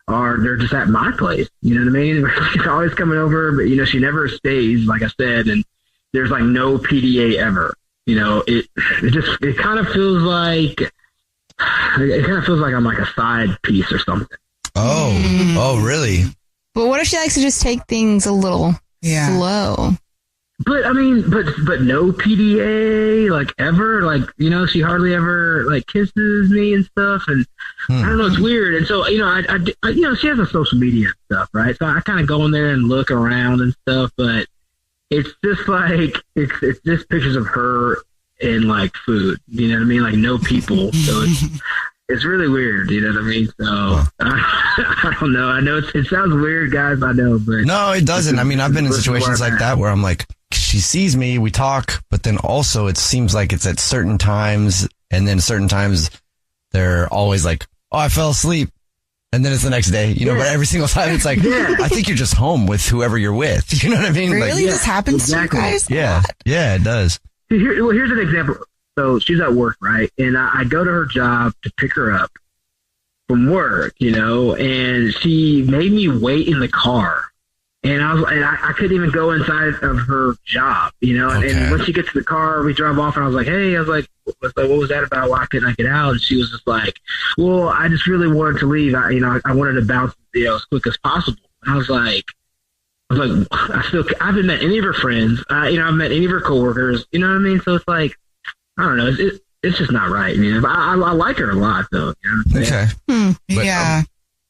They're just at my place, you know what I mean? She's always coming over, but she never stays, like I said, and there's no PDA ever. It kind of feels like I'm a side piece or something. Oh, really? But what if she likes to just take things a little slow? But I mean, but no PDA, ever, she hardly ever kisses me and stuff, and I don't know, it's weird. And so, I she has a social media and stuff, right? So I kind of go in there and look around and stuff, but it's just it's just pictures of her and food, you know what I mean? No people, so it's really weird, you know what I mean? So I don't know. I know it sounds weird, guys. I know, but no, it doesn't. I mean, I've been in situations like that where I'm she sees me, we talk, but then also it seems like it's at certain times, and then certain times they're always oh, I fell asleep, and then it's the next day, but every single time it's I think you're just home with whoever you're with. You know what I mean? Really? This happens to you guys? Yeah. Yeah, it does. Here's an example. So she's at work, right? And I go to her job to pick her up from work, and she made me wait in the car. And I couldn't even go inside of her job, Okay. And when she gets to the car, we drive off, and I was like, hey, what was that about? Why couldn't I get out? And she was just well, I just really wanted to leave. I wanted to bounce, as quick as possible. And I was like, I haven't met any of her friends. I've met any of her coworkers. You know what I mean? So it's I don't know. It's just not right. I like her a lot, though. Okay. But, yeah.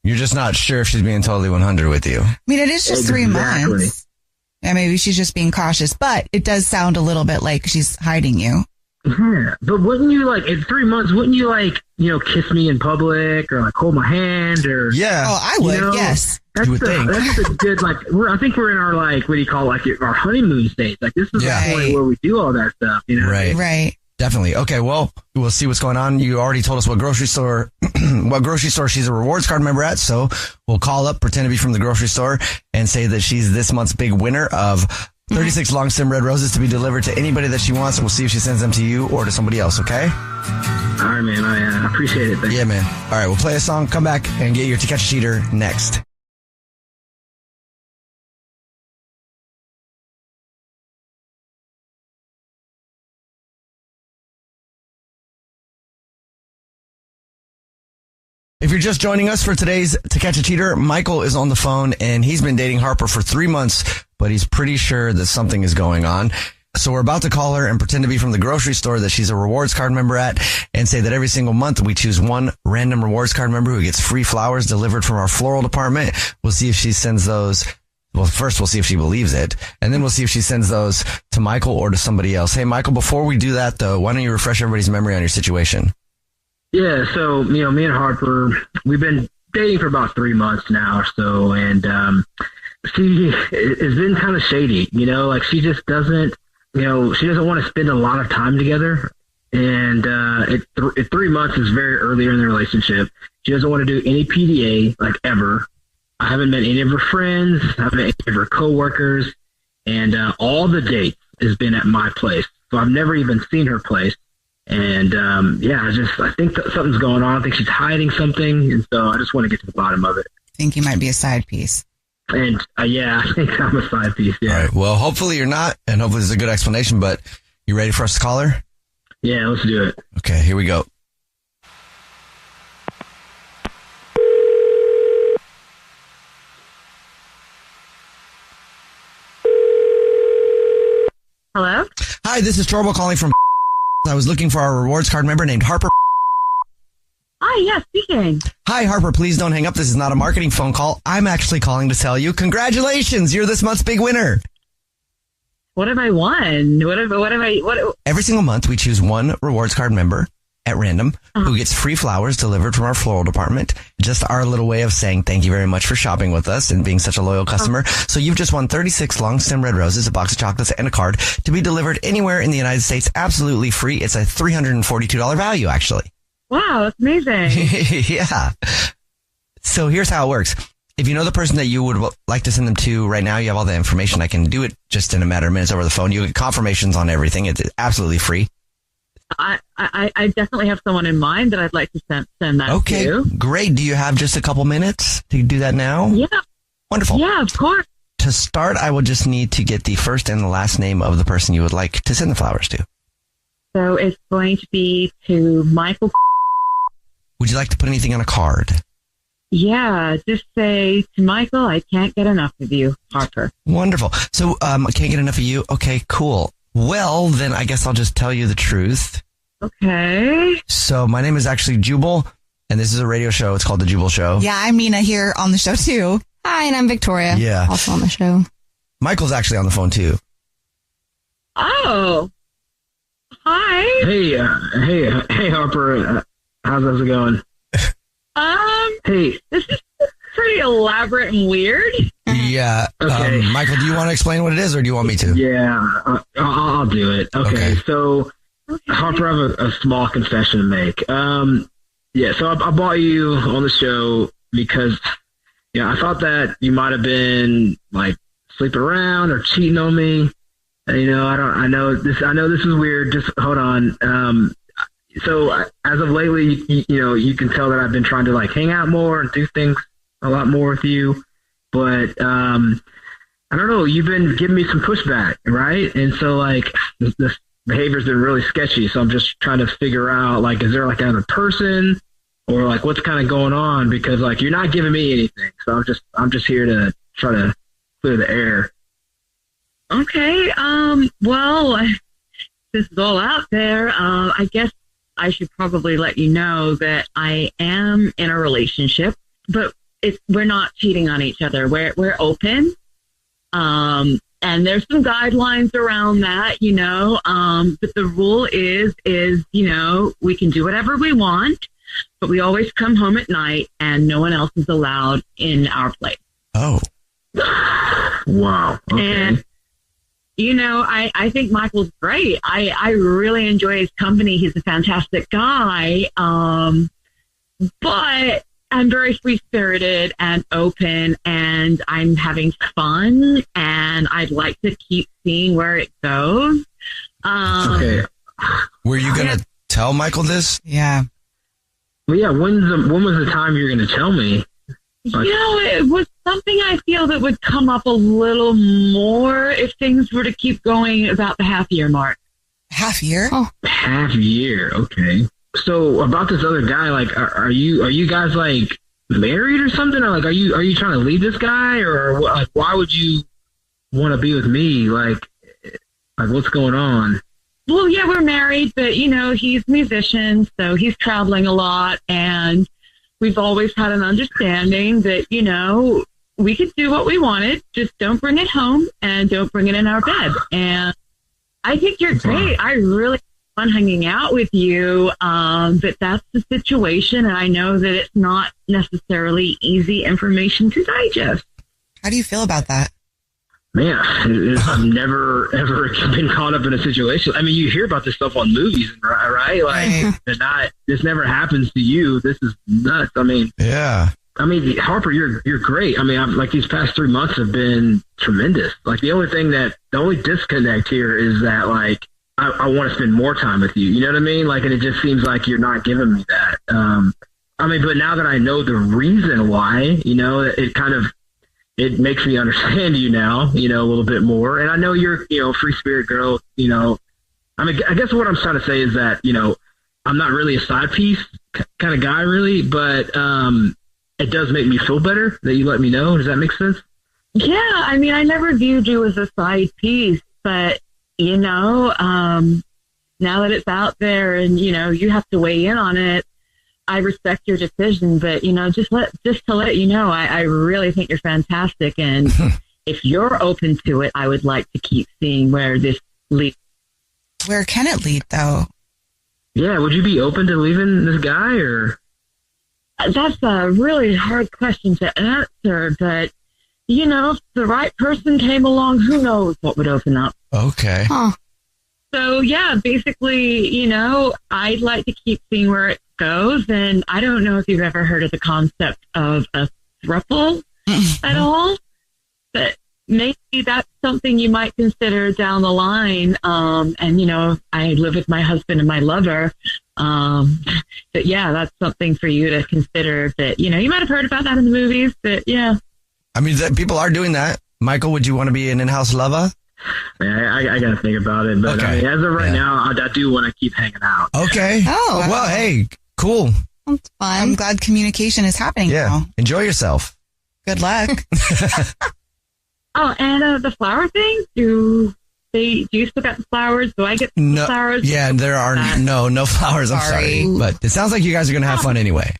You're just not sure if she's being totally 100 with you. I mean, it is just 3 months. Yeah, maybe she's just being cautious, but it does sound a little bit like she's hiding you. Yeah, but wouldn't you in 3 months? Wouldn't you kiss me in public or hold my hand or? Yeah. Oh, I would. Yes. That's you would think. That's a good I think we're in our what do you call our honeymoon stage? This is the point where we do all that stuff. Right. Right. Definitely. Okay, well, we'll see what's going on. You already told us what grocery store she's a rewards card member at, so we'll call up, pretend to be from the grocery store, and say that she's this month's big winner of 36 long stem red roses to be delivered to anybody that she wants. We'll see if she sends them to you or to somebody else, okay? All right, man. I appreciate it. Thanks. Yeah, man. All right, we'll play a song, come back, and get your To Catch a Cheater next. If you're just joining us for today's To Catch a Cheater, Michael is on the phone, and he's been dating Harper for 3 months, but he's pretty sure that something is going on. So we're about to call her and pretend to be from the grocery store that she's a rewards card member at, and say that every single month we choose one random rewards card member who gets free flowers delivered from our floral department. We'll see if she sends those. Well, first we'll see if she believes it, and then we'll see if she sends those to Michael or to somebody else. Hey, Michael, before we do that, though, why don't you refresh everybody's memory on your situation? Yeah, so, me and Harper, we've been dating for about 3 months now or so, and she has been kind of shady, like she just doesn't, she doesn't want to spend a lot of time together, and 3 months is very early in the relationship. She doesn't want to do any PDA, like, ever. I haven't met any of her friends, I haven't met any of her coworkers, and all the dates has been at my place, so I've never even seen her place. And, I think that something's going on. I think she's hiding something. And so I just want to get to the bottom of it. I think you might be a side piece. And, I think I'm a side piece. Yeah. All right. Well, hopefully you're not. And hopefully there's a good explanation. But you ready for us to call her? Yeah, let's do it. Okay, here we go. Hello? Hi, this is Torbo calling from... I was looking for our rewards card member named Harper. Hi, yes, speaking. Hi, Harper. Please don't hang up. This is not a marketing phone call. I'm actually calling to tell you, congratulations, you're this month's big winner. What have I won? Every single month, we choose one rewards card member at random who gets free flowers delivered from our floral department. Just our little way of saying thank you very much for shopping with us and being such a loyal customer. So you've just won 36 long stem red roses, a box of chocolates, and a card to be delivered anywhere in the United States, absolutely free. It's a $342 value, actually. Wow, that's amazing. Yeah. So here's how it works. If you know the person that you would like to send them to right now, you have all the information. I can do it just in a matter of minutes over the phone. You get confirmations on everything. It's absolutely free. I definitely have someone in mind that I'd like to send that to. Okay, great. Do you have just a couple minutes to do that now? Yeah. Wonderful. Yeah, of course. To start, I will just need to get the first and the last name of the person you would like to send the flowers to. So it's going to be to Michael. Would you like to put anything on a card? Yeah, just say to Michael, I can't get enough of you, Harper. Wonderful. So, I can't get enough of you. Okay, cool. Well, then I guess I'll just tell you the truth. Okay. So my name is actually Jubal, and this is a radio show. It's called The Jubal Show. Yeah, I'm Nina here on the show, too. Hi, and I'm Victoria. Yeah. Also on the show. Michael's actually on the phone, too. Oh. Hi. Hey, Harper. How's it going? Hey. This is pretty elaborate and weird. Yeah. Okay. Michael, do you want to explain what it is, or do you want me to? Yeah, I'll do it. Okay. So, Harper, I have a small confession to make. So I bought you on the show because, I thought that you might have been like sleeping around or cheating on me. I know this is weird. Just hold on. So as of lately, you can tell that I've been trying to like hang out more and do things a lot more with you. But I don't know, you've been giving me some pushback, right? And so like this behavior's been really sketchy. So I'm just trying to figure out like, is there like another person or like what's kind of going on? Because like you're not giving me anything. So I'm just here to try to clear the air. Okay. Well, this is all out there. I guess I should probably let you know that I am in a relationship, but we're not cheating on each other. We're open. And there's some guidelines around that, but the rule is, we can do whatever we want, but we always come home at night and no one else is allowed in our place. Oh. Wow. Okay. And, I think Michael's great. I really enjoy his company. He's a fantastic guy. But I'm very free-spirited and open, and I'm having fun, and I'd like to keep seeing where it goes. Okay. Were you going to tell Michael this? Yeah. Well, yeah, when was the time you were going to tell me? Like, It was something I feel that would come up a little more if things were to keep going about the half-year mark. Half year? Oh. half year, okay. So about this other guy, like, are you guys like married or something? Or like, are you trying to leave this guy, or like, why would you want to be with me? Like what's going on? Well, yeah, we're married, but he's a musician, so he's traveling a lot, and we've always had an understanding that we could do what we wanted, just don't bring it home and don't bring it in our bed. And I think you're great. I really fun hanging out with you, but that's the situation, and I know that it's not necessarily easy information to digest. How do you feel about that? Man, I've never ever been caught up in a situation. I mean, you hear about this stuff on movies, right? Like, this never happens to you. This is nuts. I mean, yeah. I mean, Harper, you're great. I mean, like these past 3 months have been tremendous. Like the only disconnect here is that like I want to spend more time with you. You know what I mean? Like, and it just seems like you're not giving me that. I mean, but now that I know the reason why, it makes me understand you now, a little bit more. And I know you're, free spirit girl, I mean, I guess what I'm trying to say is that, I'm not really a side piece kind of guy really, but, it does make me feel better that you let me know. Does that make sense? Yeah. I mean, I never viewed you as a side piece, but, now that it's out there and, you have to weigh in on it, I respect your decision, but just to let you know, I really think you're fantastic, and if you're open to it, I would like to keep seeing where this leads. Where can it lead, though? Yeah, would you be open to leaving this guy, or? That's a really hard question to answer, but if the right person came along, who knows what would open up? Okay. Huh. So yeah, basically, I'd like to keep seeing where it goes, and I don't know if you've ever heard of the concept of a throuple at all, but maybe that's something you might consider down the line. And I live with my husband and my lover, but yeah, that's something for you to consider. That you might have heard about that in the movies, but yeah. I mean, people are doing that. Michael, would you want to be an in-house lover? Yeah, I got to think about it, but I mean, as of right now, I do want to keep hanging out. Okay. Oh, well, hey, cool. That's fun. I'm glad communication is happening now. Enjoy yourself. Good luck. Oh, and the flower thing, do you still got the flowers? Do I get the flowers? Yeah, there are no flowers. I'm sorry. But it sounds like you guys are going to have fun anyway.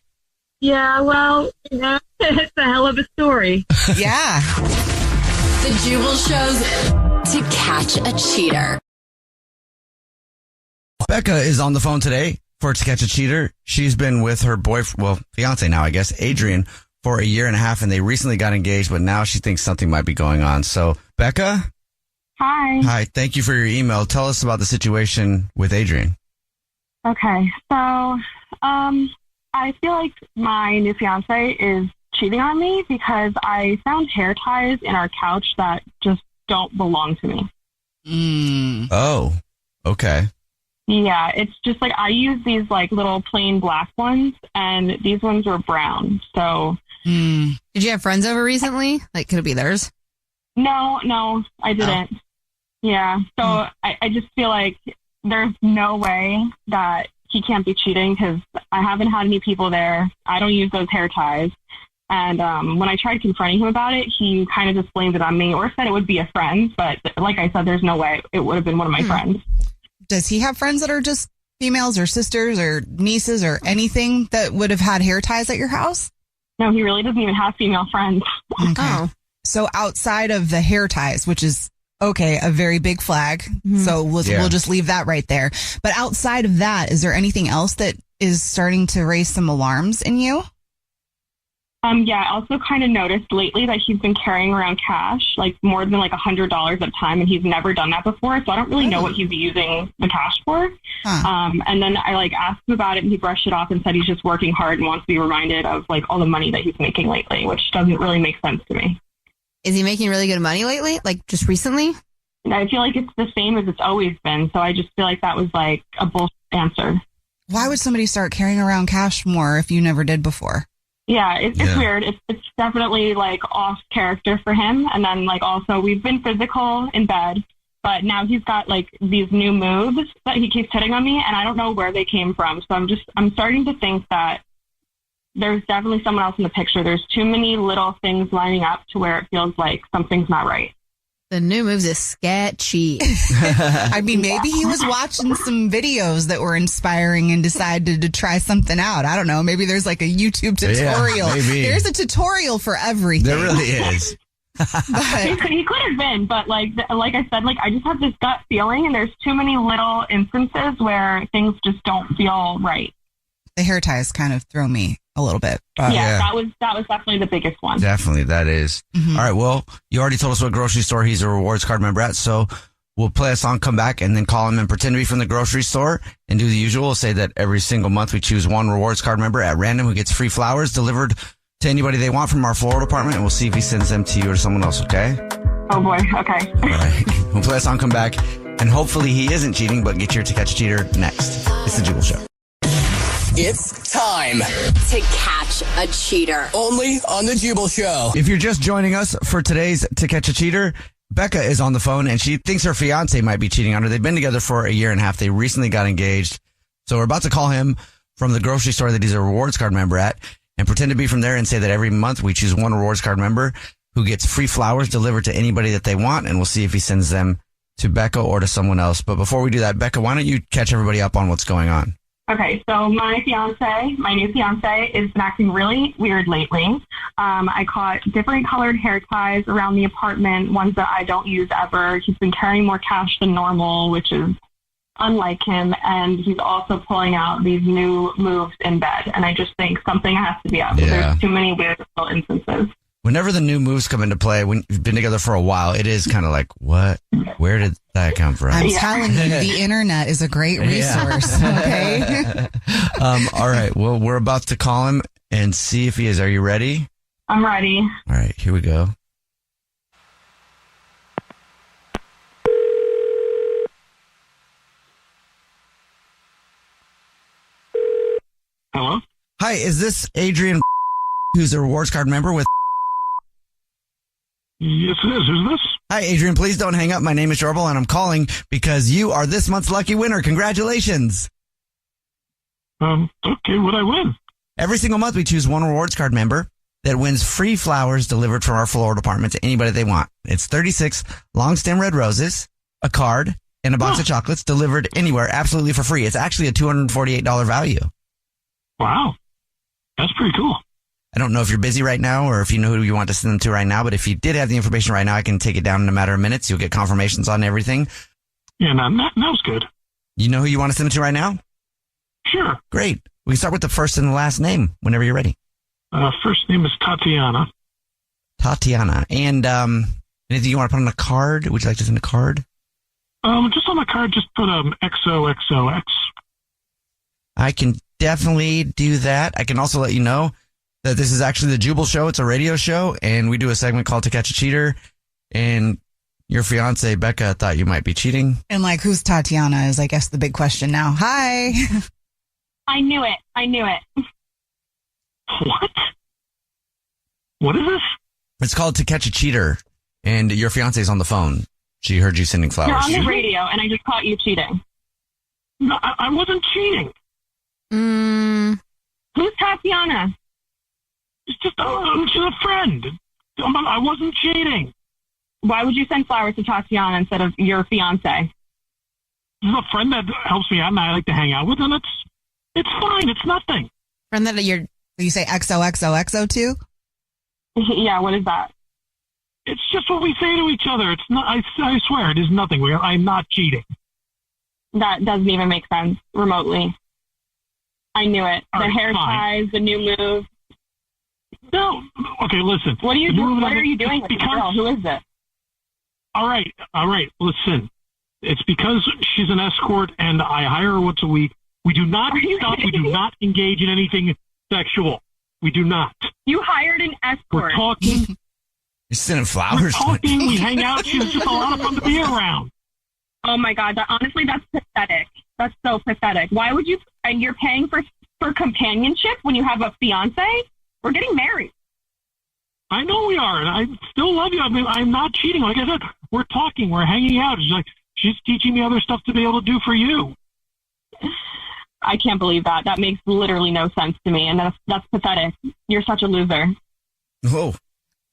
Yeah, well, it's a hell of a story. Yeah. The Jubal Show's To Catch a Cheater. Becca is on the phone today for To Catch a Cheater. She's been with her fiance now, I guess, Adrian, for a year and a half, and they recently got engaged, but now she thinks something might be going on. So, Becca? Hi. Hi. Thank you for your email. Tell us about the situation with Adrian. Okay. So, I feel like my new fiance is cheating on me because I found hair ties in our couch that just don't belong to me. Oh, okay. Yeah, it's just like I use these like little plain black ones, and these ones are brown. So, did you have friends over recently? Like, could it be theirs? No, I didn't. Oh. Yeah, so I just feel like there's no way that he can't be cheating because I haven't had any people there. I don't use those hair ties. And when I tried confronting him about it, he kind of just blamed it on me or said it would be a friend. But like I said, there's no way it would have been one of my friends. Does he have friends that are just females or sisters or nieces or anything that would have had hair ties at your house? No, he really doesn't even have female friends. Okay. Oh. So outside of the hair ties, which is, okay, a very big flag. So we'll just leave that right there. But outside of that, is there anything else that is starting to raise some alarms in you? Yeah, I also kind of noticed lately that he's been carrying around cash, like more than like $100 at a time, and he's never done that before. So I don't really know what he's using the cash for. And then I like asked him about it, and he brushed it off and said he's just working hard and wants to be reminded of like all the money that he's making lately, which doesn't really make sense to me. Is he making really good money lately? Like just recently? I feel like it's the same as it's always been. So I just feel like that was like a bullshit answer. Why would somebody start carrying around cash more if you never did before? Yeah, it's weird. It's definitely like off character for him. And then like also we've been physical in bed, but now he's got like these new moves that he keeps hitting on me, and I don't know where they came from. So I'm starting to think that there's definitely someone else in the picture. There's too many little things lining up to where it feels like something's not right. The new moves is sketchy. I mean, maybe he was watching some videos that were inspiring and decided to try something out. I don't know. Maybe there's like a YouTube tutorial. Yeah, maybe. There's a tutorial for everything. There really is. He could have been, but like I said, like I just have this gut feeling, and there's too many little instances where things just don't feel right. The hair ties kind of throw me a little bit. That was definitely the biggest one. Definitely, that is. Mm-hmm. All right, well, you already told us what grocery store he's a rewards card member at, so we'll play a song, come back, and then call him and pretend to be from the grocery store and do the usual. We'll say that every single month we choose one rewards card member at random who gets free flowers delivered to anybody they want from our floral department, and we'll see if he sends them to you or someone else, okay? Oh, boy. Okay. All right. We'll play a song, come back, and hopefully he isn't cheating, but get your To Catch a Cheater next. It's the Jubal Show. It's time to catch a cheater. only on the Jubal Show. If you're just joining us for today's To Catch a Cheater, Becca is on the phone and she thinks her fiance might be cheating on her. They've been together for a year and a half. They recently got engaged. So we're about to call him from the grocery store that he's a rewards card member at and pretend to be from there and say that every month we choose one rewards card member who gets free flowers delivered to anybody that they want. And we'll see if he sends them to Becca or to someone else. But before we do that, Becca, why don't you catch everybody up on what's going on? Okay, so my new fiance, has been acting really weird lately. I caught different colored hair ties around the apartment, ones that I don't use ever. He's been carrying more cash than normal, which is unlike him. And he's also pulling out these new moves in bed. And I just think something has to be up. Yeah. There's too many weird little instances. Whenever the new moves come into play, when you've been together for a while, it is kind of like, what? Where did that come from? I'm telling you, the internet is a great resource. Okay. All right. Well, we're about to call him and see if he is. Are you ready? I'm ready. All right. Here we go. Hello? Hi. Is this Adrian, who's a rewards card member with? Yes, it is. Who's this? Hi, Adrian. Please don't hang up. My name is Jubal, and I'm calling because you are this month's lucky winner. Congratulations. Okay, what'd I win? Every single month, we choose one rewards card member that wins free flowers delivered from our floral department to anybody they want. It's 36 long stem red roses, a card, and a box of chocolates delivered anywhere absolutely for free. It's actually a $248 value. Wow. That's pretty cool. I don't know if you're busy right now or if you know who you want to send them to right now, but if you did have the information right now, I can take it down in a matter of minutes. You'll get confirmations on everything. Yeah, now's good. You know who you want to send them to right now? Sure. Great. We can start with the first and the last name whenever you're ready. First name is Tatiana. Tatiana. And anything you want to put on a card? Would you like to send a card? Just on the card, just put XOXOX. I can definitely do that. I can also let you know that this is actually the Jubal Show. It's a radio show, and we do a segment called To Catch a Cheater. And your fiance, Becca, thought you might be cheating. And like, who's Tatiana is, I guess, the big question now. Hi. I knew it. What? What is this? It's called To Catch a Cheater, and your fiance is on the phone. She heard you sending flowers. You're on the radio, and I just caught you cheating. No, I wasn't cheating. Who's Tatiana? It's just she's a friend. I wasn't cheating. Why would you send flowers to Tatiana instead of your fiance? This is a friend that helps me out and I like to hang out with, and it's fine. It's nothing. Friend that you're... You say XOXOXO too? Yeah, what is that? It's just what we say to each other. It's not. I swear, it is nothing. I'm not cheating. That doesn't even make sense remotely. I knew it. The hair ties, the new move. No. Okay, listen. What are you doing? What are you doing with this girl? Who is this? All right. Listen, it's because she's an escort, and I hire her once a week. We do not stop. We do not engage in anything sexual. We do not. You hired an escort. We're talking. You're sending flowers. We're talking. We hang out. She's just a lot of fun to be around. Oh my God! Honestly, that's pathetic. That's so pathetic. Why would you? And you're paying for companionship when you have a fiance? We're getting married. I know we are, and I still love you. I mean, I'm not cheating. Like I said, we're talking. We're hanging out. She's teaching me other stuff to be able to do for you. I can't believe that. That makes literally no sense to me, and that's pathetic. You're such a loser. Whoa.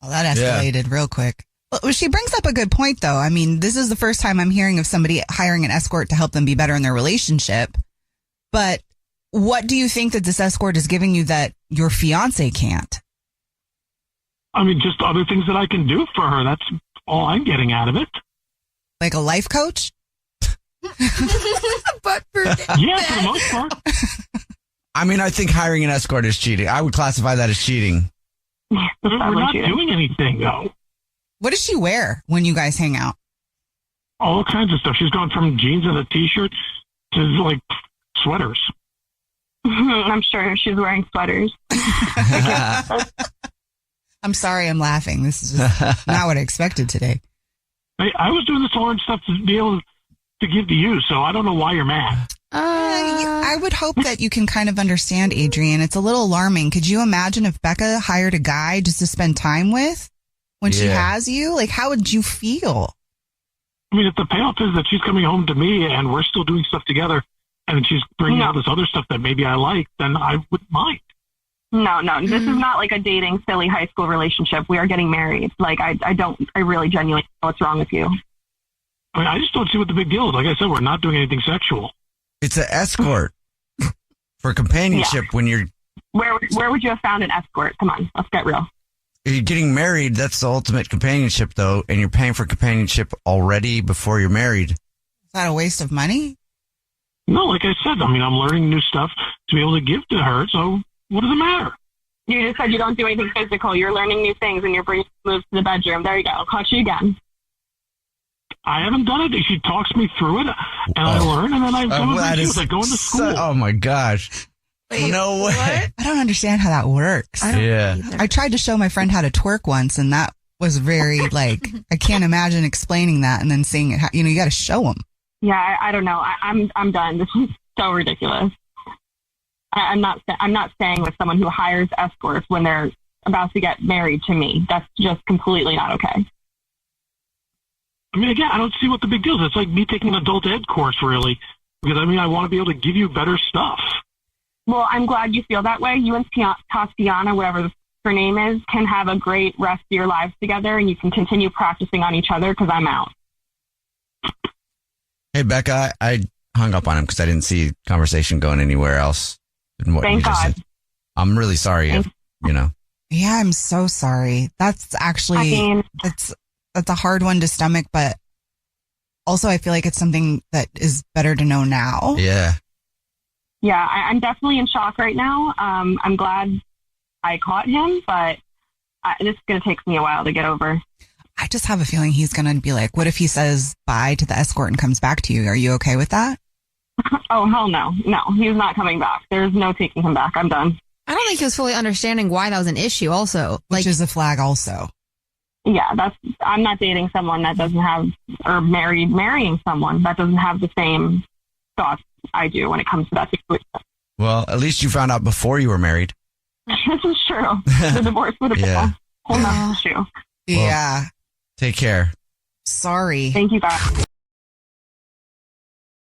Well, that escalated real quick. Well, she brings up a good point, though. I mean, this is the first time I'm hearing of somebody hiring an escort to help them be better in their relationship. But what do you think that this escort is giving you that your fiance can't? I mean, just other things that I can do for her. That's all I'm getting out of it. Like a life coach? But for yeah, for the most part. I mean, I think hiring an escort is cheating. I would classify that as cheating. We're not doing anything, though. What does she wear when you guys hang out? All kinds of stuff. She's gone from jeans and a T-shirt to, like, sweaters. I'm sure she's wearing sweaters. I'm sorry I'm laughing. This is just not what I expected today. I was doing this orange stuff to be able to give to you, so I don't know why you're mad. I would hope that you can kind of understand, Adrian. It's a little alarming. Could you imagine if Becca hired a guy just to spend time with when she has you? Like, how would you feel? I mean, if the payoff is that she's coming home to me and we're still doing stuff together and she's bringing out this other stuff that maybe I like, then I wouldn't mind. No. This is not like a dating, silly high school relationship. We are getting married. Like, I really genuinely know what's wrong with you. I mean, I just don't see what the big deal is. Like I said, we're not doing anything sexual. It's an escort for companionship when you're... Where would you have found an escort? Come on, let's get real. If you're getting married, that's the ultimate companionship, though, and you're paying for companionship already before you're married. Is that a waste of money? No, like I said, I mean, I'm learning new stuff to be able to give to her, so what does it matter? You just said you don't do anything physical. You're learning new things, and you're bringing moves to the bedroom. There you go. I'll catch you again. I haven't done it. She talks me through it, and I learn, and then I go like going to school. Oh, my gosh. Wait, no way. What? I don't understand how that works. I tried to show my friend how to twerk once, and that was very, like, I can't imagine explaining that and then seeing it. You got to show them. Yeah, I don't know. I'm done. This is so ridiculous. I'm not staying with someone who hires escorts when they're about to get married to me. That's just completely not okay. I mean, again, I don't see what the big deal is. It's like me taking an adult ed course, really, because, I mean, I want to be able to give you better stuff. Well, I'm glad you feel that way. You and Tatiana, whatever her name is, can have a great rest of your lives together, and you can continue practicing on each other because I'm out. Hey, Becca, I hung up on him because I didn't see conversation going anywhere else than what Thank you just God. said. I'm really sorry, Yeah, I'm so sorry. That's actually, that's a hard one to stomach, but also I feel like it's something that is better to know now. Yeah. Yeah, I'm definitely in shock right now. I'm glad I caught him, but this is going to take me a while to get over. I just have a feeling he's going to be like, what if he says bye to the escort and comes back to you? Are you okay with that? Oh, hell no. No, he's not coming back. There's no taking him back. I'm done. I don't think he was fully understanding why that was an issue also. Which is a flag also. Yeah, I'm not dating someone that doesn't have, or marrying someone that doesn't have the same thoughts I do when it comes to that situation. Well, at least you found out before you were married. This is true. The divorce would have been a whole nother issue. Yeah. Take care. Sorry. Thank you, guys.